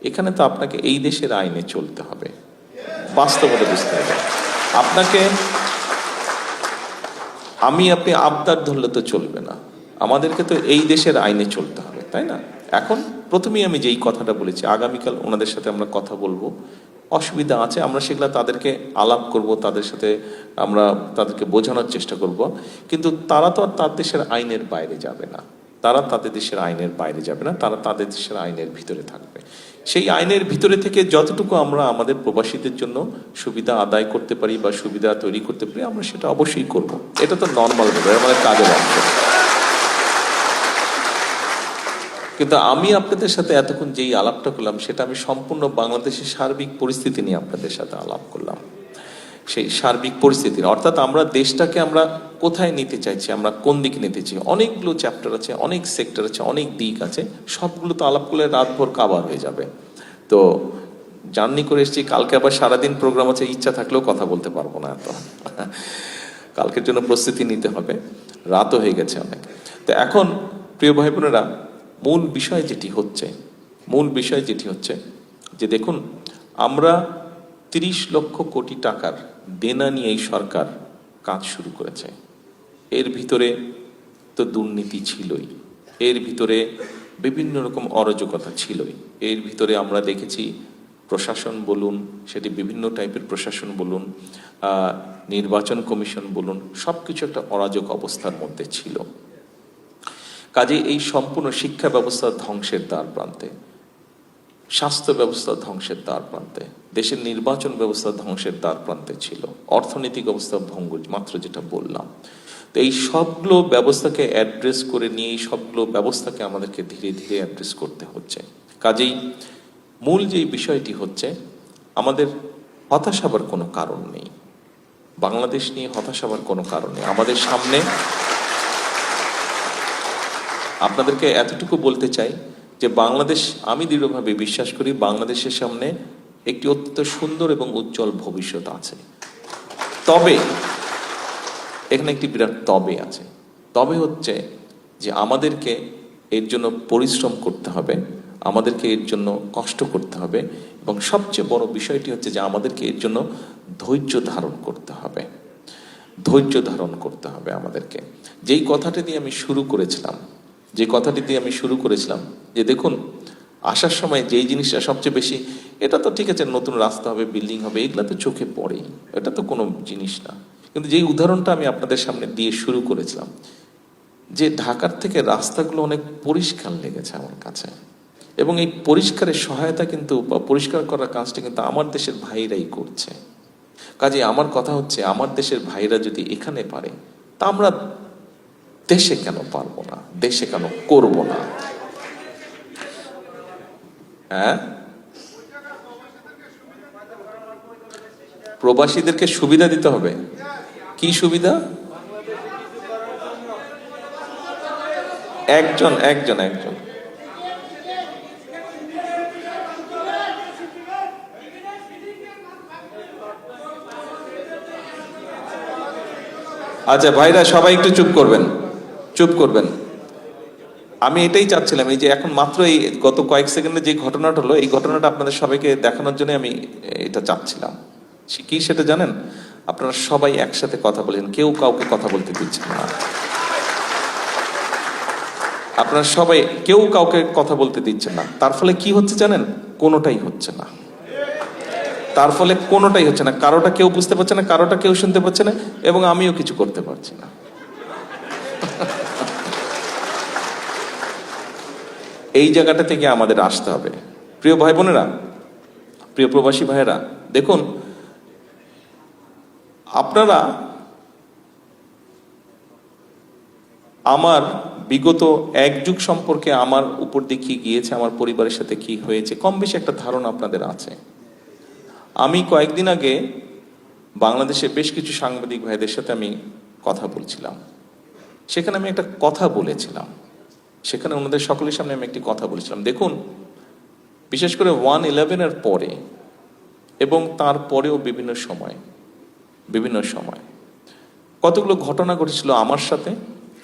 এখানে তো আপনাকে এই দেশের আইনে চলতে হবে, বাস্তবতা বুঝতে হবে আপনাকে। আপনি আবদার ধরলে তো চলবে না, আমাদেরকে তো এই দেশের আইনে চলতে হবে, তাই না? এখন প্রথমেই আমি যেই কথাটা বলেছি, আগামীকাল ওনাদের সাথে আমরা কথা বলবো, অসুবিধা আছে আমরা সেগুলো তাদেরকে আলাপ করব, তাদের সাথে আমরা তাদেরকে বোঝানোর চেষ্টা করব, কিন্তু তারা তো আর তার দেশের আইনের বাইরে যাবে না, তারা তাদের দেশের আইনের বাইরে যাবে না, তারা তাদের দেশের আইনের ভিতরে থাকবে। সেই আইনের ভিতরে থেকে যতটুকু আমরা আমাদের প্রবাসীদের জন্য সুবিধা আদায় করতে পারি বা সুবিধা তৈরি করতে পারি, আমরা সেটা অবশ্যই করব। এটা তো নর্মাল ব্যাপার, আমাদের কাজের অংশ। কিন্তু আমি আপনাদের সাথে এতক্ষণ যেই আলাপটা করলাম, সেটা আমি সম্পূর্ণ বাংলাদেশের সার্বিক পরিস্থিতি নিয়ে আপনাদের সাথে আলাপ করলাম। সেই সার্বিক পরিস্থিতির, অর্থাৎ আমরা দেশটাকে আমরা কোথায় নিতে চাইছি, আমরা কোন দিকে নিতে চাই, অনেকগুলো চ্যাপ্টার আছে, অনেক সেক্টর আছে, অনেক দিক আছে, সবগুলো তো আলাপ করলে রাতভর কাভার হয়ে যাবে। তো জার্নি করে এসেছি, কালকে আবার সারাদিন প্রোগ্রাম আছে, ইচ্ছা থাকলেও কথা বলতে পারবো না এত, কালকের জন্য প্রস্তুতি নিতে হবে, রাতও হয়ে গেছে অনেক। তো এখন প্রিয় ভাই বোনেরা, মূল বিষয় যেটি হচ্ছে যে দেখুন, আমরা 30 লক্ষ কোটি টাকার দেনা নিয়ে এই সরকার কাজ শুরু করেছে। এর ভিতরে তো দুর্নীতি ছিলই, এর ভিতরে বিভিন্ন রকম অরাজকতা ছিলই, এর ভিতরে আমরা দেখেছি প্রশাসন বলুন, সেটি বিভিন্ন টাইপের প্রশাসন বলুন, নির্বাচন কমিশন বলুন, সবকিছু একটা অরাজক অবস্থার মধ্যে ছিল। কাজে এই সম্পূর্ণ শিক্ষা ব্যবস্থা ধ্বংসের দ্বার প্রান্তে, স্বাস্থ্য ব্যবস্থা ধ্বংসের দ্বার প্রান্তে, দেশের নির্বাচন ব্যবস্থা ধ্বংসের দ্বার প্রান্তে ছিল, অর্থনৈতিক অবস্থা ভঙ্গুর, মাত্র যেটা বললাম। তো এই সবগুলো ব্যবস্থাকে অ্যাড্রেস করে নিয়ে, এই সবগুলো ব্যবস্থাকে আমাদেরকে ধীরে ধীরে অ্যাড্রেস করতে হচ্ছে। কাজেই মূল যেই বিষয়টি হচ্ছে, আমাদের হতাশ হবার কোনো কারণ নেই, বাংলাদেশ নিয়ে হতাশ হবার কোনো কারণ নেই। আমাদের সামনে, আপনাদেরকে এতটুকু বলতে চাই যে বাংলাদেশ, আমি দৃঢ়ভাবে বিশ্বাস করি বাংলাদেশের সামনে একটি অত্যন্ত সুন্দর এবং উজ্জ্বল ভবিষ্যৎ আছে। তবে এখানে একটি বিরাট তবে আছে, তবে হচ্ছে যে আমাদেরকে এর জন্য পরিশ্রম করতে হবে, আমাদেরকে এর জন্য কষ্ট করতে হবে, এবং সবচেয়ে বড় বিষয়টি হচ্ছে যে আমাদেরকে এর জন্য ধৈর্য ধারণ করতে হবে, ধৈর্য ধারণ করতে হবে আমাদেরকে। যেই কথাটি দিয়ে আমি শুরু করেছিলাম, যে দেখুন, আসার সময় যেই জিনিসটা সবচেয়ে বেশি, এটা তো ঠিক আছে, নতুন রাস্তা হবে, বিল্ডিং হবে, এগুলা তো চোখে পড়েই, এটা তো কোনো জিনিস না। কিন্তু যেই উদাহরণটা আমি আপনাদের সামনে দিয়ে শুরু করেছিলাম, যে ঢাকার থেকে রাস্তাগুলো অনেক পরিষ্কার লেগেছে আমার কাছে, এবং এই পরিষ্কারের সহায়তা কিন্তু, বা পরিষ্কার করার কাজটা কিন্তু আমার দেশের ভাইরাই করছে। কাজে আমার কথা হচ্ছে, আমার দেশের ভাইরা যদি এখানে পারে, তা আমরা দেশে কেন পারবো না, দেশে কেন করব না? হ্যাঁ, প্রবাসীদেরকে সুবিধা দিতে হবে। কি সুবিধা? একজন একজন একজন আচ্ছা ভাইরা, সবাই একটু চুপ করবেন। আমি এটাই চাচ্ছিলাম, এই যে এখন মাত্র এই গত কয়েক সেকেন্ডে যে ঘটনাটা হলো, এই ঘটনাটা আপনাদের সবাইকে দেখানোর জন্য আমি এটা চাচ্ছিলাম। কি সেটা জানেন? আপনারা সবাই একসাথে কথা বলেন, কেউ কাউকে কথা বলতে দিচ্ছেন না, আপনারা সবাই কেউ কাউকে কথা বলতে দিচ্ছেন না। তার ফলে কি হচ্ছে জানেন? কোনোটাই হচ্ছে না, কারোটা কেউ বুঝতে পারছে না, কারোটা কেউ শুনতে পাচ্ছে না, এবং আমিও কিছু করতে পারছি না। এই জায়গাটা থেকে আমাদের আসতে হবে। প্রিয় ভাই বোনেরা, প্রিয় প্রবাসী ভাইয়েরা, দেখুন আপনারা আমার বিগত এক যুগ সম্পর্কে আমার উপর দিয়ে কি গিয়েছে, আমার পরিবারের সাথে কি হয়েছে, কম বেশি একটা ধারণা আপনাদের আছে। আমি কয়েকদিন আগে বাংলাদেশে বেশ কিছু সাংবাদিক ভাইদের সাথে আমি কথা বলছিলাম। সেখানে আমি একটা কথা বলেছিলাম, সেখানে ওনাদের সকলের সামনে আমি একটি কথা বলেছিলাম। দেখুন, বিশেষ করে 1/11-এর পরে এবং তারপরেও বিভিন্ন সময় কতগুলো ঘটনা ঘটেছিল আমার সাথে,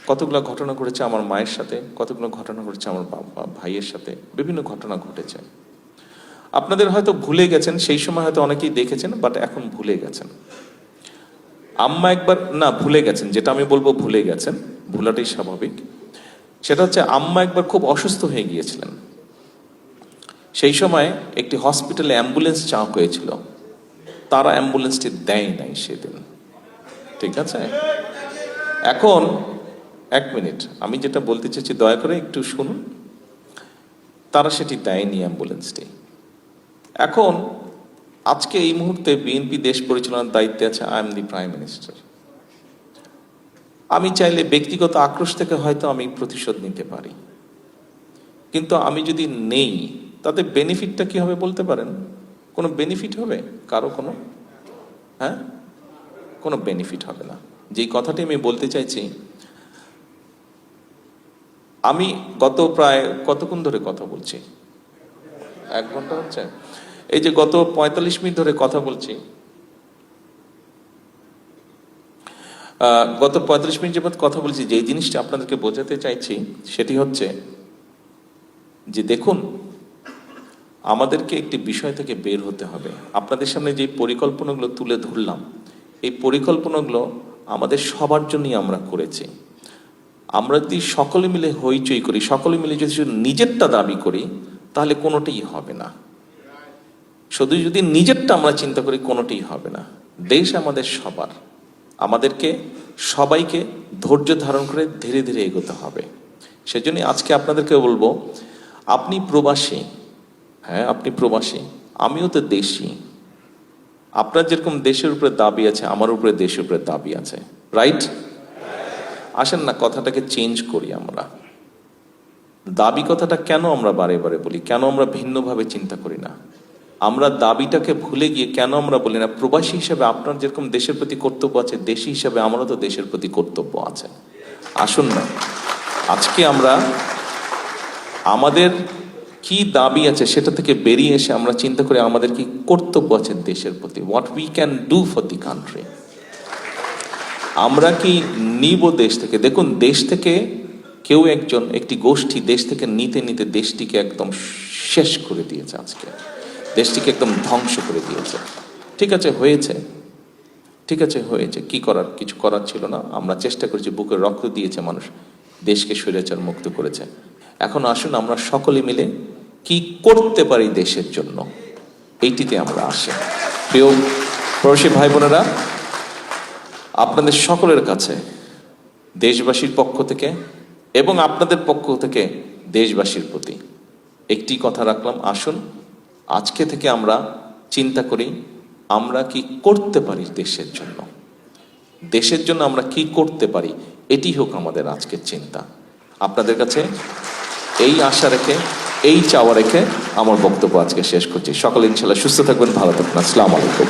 কতগুলো ঘটনা ঘটেছে আমার মায়ের সাথে, কতগুলো ঘটনা ঘটেছে আমার বাবা ভাইয়ের সাথে, বিভিন্ন ঘটনা ঘটেছে। আপনাদের হয়তো ভুলে গেছেন, সেই সময় হয়তো অনেকেই দেখেছেন, বাট এখন ভুলে গেছেন। আম্মা একবার না ভুলে গেছেন, যেটা আমি বলবো ভুলে গেছেন, ভুলাটাই স্বাভাবিক। সেটা হচ্ছে আম্মা একবার খুব অসুস্থ হয়ে গিয়েছিলেন। সেই সময় একটি হসপিটালে অ্যাম্বুলেন্স চাওয়া হয়েছিল, তারা অ্যাম্বুলেন্সটি দেয় নাই সেদিন। ঠিক আছে, এখন এক মিনিট, আমি যেটা বলতে চাইছি দয়া করে একটু শুনুন। তারা সেটি দেয়নি অ্যাম্বুলেন্সটি। এখন আজকে এই মুহূর্তে বিএনপি দেশ পরিচালনার দায়িত্বে আছে, I am the prime minister. আমি চাইলে ব্যক্তিগত আক্রোশ থেকে হয়তো আমি প্রতিশোধ নিতে পারি, কিন্তু আমি যদি নেই তাতে বেনিফিটটা কি হবে বলতে পারেন? কোনো বেনিফিট হবে কারো? কোনো বেনিফিট হবে না। যেই কথাটি আমি বলতে চাইছি, আমি গত প্রায় কতক্ষণ ধরে কথা বলছি, 1 ঘন্টা হচ্ছে। এই যে গত 45 মিনিট ধরে কথা বলছি, গত 45 মিনিট যাবত কথা বলছি, যে জিনিসটা আপনাদেরকে বোঝাতে চাইছি সেটি হচ্ছে যে দেখুন, আমাদেরকে একটি বিষয় থেকে বের হতে হবে। আপনাদের সামনে যে পরিকল্পনাগুলো তুলে ধরলাম, এই পরিকল্পনাগুলো আমাদের সবার জন্যই আমরা করেছি। আমরা যদি সকলে মিলে হইচই করি, সকলে মিলে যদি শুধু নিজেরটা দাবি করি, তাহলে কোনোটাই হবে না। শুধু যদি নিজেরটা আমরা চিন্তা করি, কোনোটাই হবে না। দেশ আমাদের সবার, আমাদেরকে সবাইকে ধৈর্য ধারণ করে ধীরে ধীরে এগোতে হবে। সেজন্য আজকে আপনাদেরকে বলবো, আপনি প্রবাসী, হ্যাঁ আপনি প্রবাসী, আমিও তো দেশি। আপনার যেরকম দেশের উপরে দাবি আছে, আমার উপরে দেশের উপরে দাবি আছে, রাইট? আসেন না কথাটাকে চেঞ্জ করি। আমরা দাবি কথাটা কেন আমরা বারে বারে বলি, কেন আমরা ভিন্নভাবে চিন্তা করি না? আমরা দাবিটাকে ভুলে গিয়ে কেন আমরা বলি না, প্রবাসী হিসেবে আপনার যেরকম দেশের প্রতি কর্তব্য আছে, দেশি হিসেবে আমারও তো দেশের প্রতি কর্তব্য আছে। আসুন না আজকে আমরা আমাদের কি দাবি আছে সেটা থেকে বেরিয়ে এসে আমরা চিন্তা করি আমাদের কি কর্তব্য আছে দেশের প্রতি, what we can do for the country. আমরা কি নিব দেশ থেকে? দেখুন, দেশ থেকে কেউ একজন, একটি গোষ্ঠী দেশ থেকে নিতে নিতে দেশটিকে একদম শেষ করে দিয়েছে, আজকে দেশটিকে একদম ধ্বংস করে দিয়েছে। ঠিক আছে, হয়েছে, ঠিক আছে হয়েছে, কি করার? কিছু করার ছিল না। আমরা চেষ্টা করেছি, বুকের রক্ত দিয়েছে মানুষ, দেশকে স্বৈরাচার মুক্ত করেছে। এখন আসুন আমরা সকলে মিলে কি করতে পারি দেশের জন্য, এইটিতে আমরা আসি। প্রিয় প্রবাসী ভাই বোনেরা, আপনাদের সকলের কাছে দেশবাসীর পক্ষ থেকে এবং আপনাদের পক্ষ থেকে দেশবাসীর প্রতি একটি কথা রাখলাম, আসুন আজকে থেকে আমরা চিন্তা করি আমরা কি করতে পারি দেশের জন্য। দেশের জন্য আমরা কি করতে পারি, এটি হোক আমাদের আজকের চিন্তা। আপনাদের কাছে এই আশা রেখে, এই চাওয়া রেখে আমার বক্তব্য আজকে শেষ করছি। সকলে ইনশাল্লাহ সুস্থ থাকবেন, ভালো থাকবেন। আসসালামু আলাইকুম।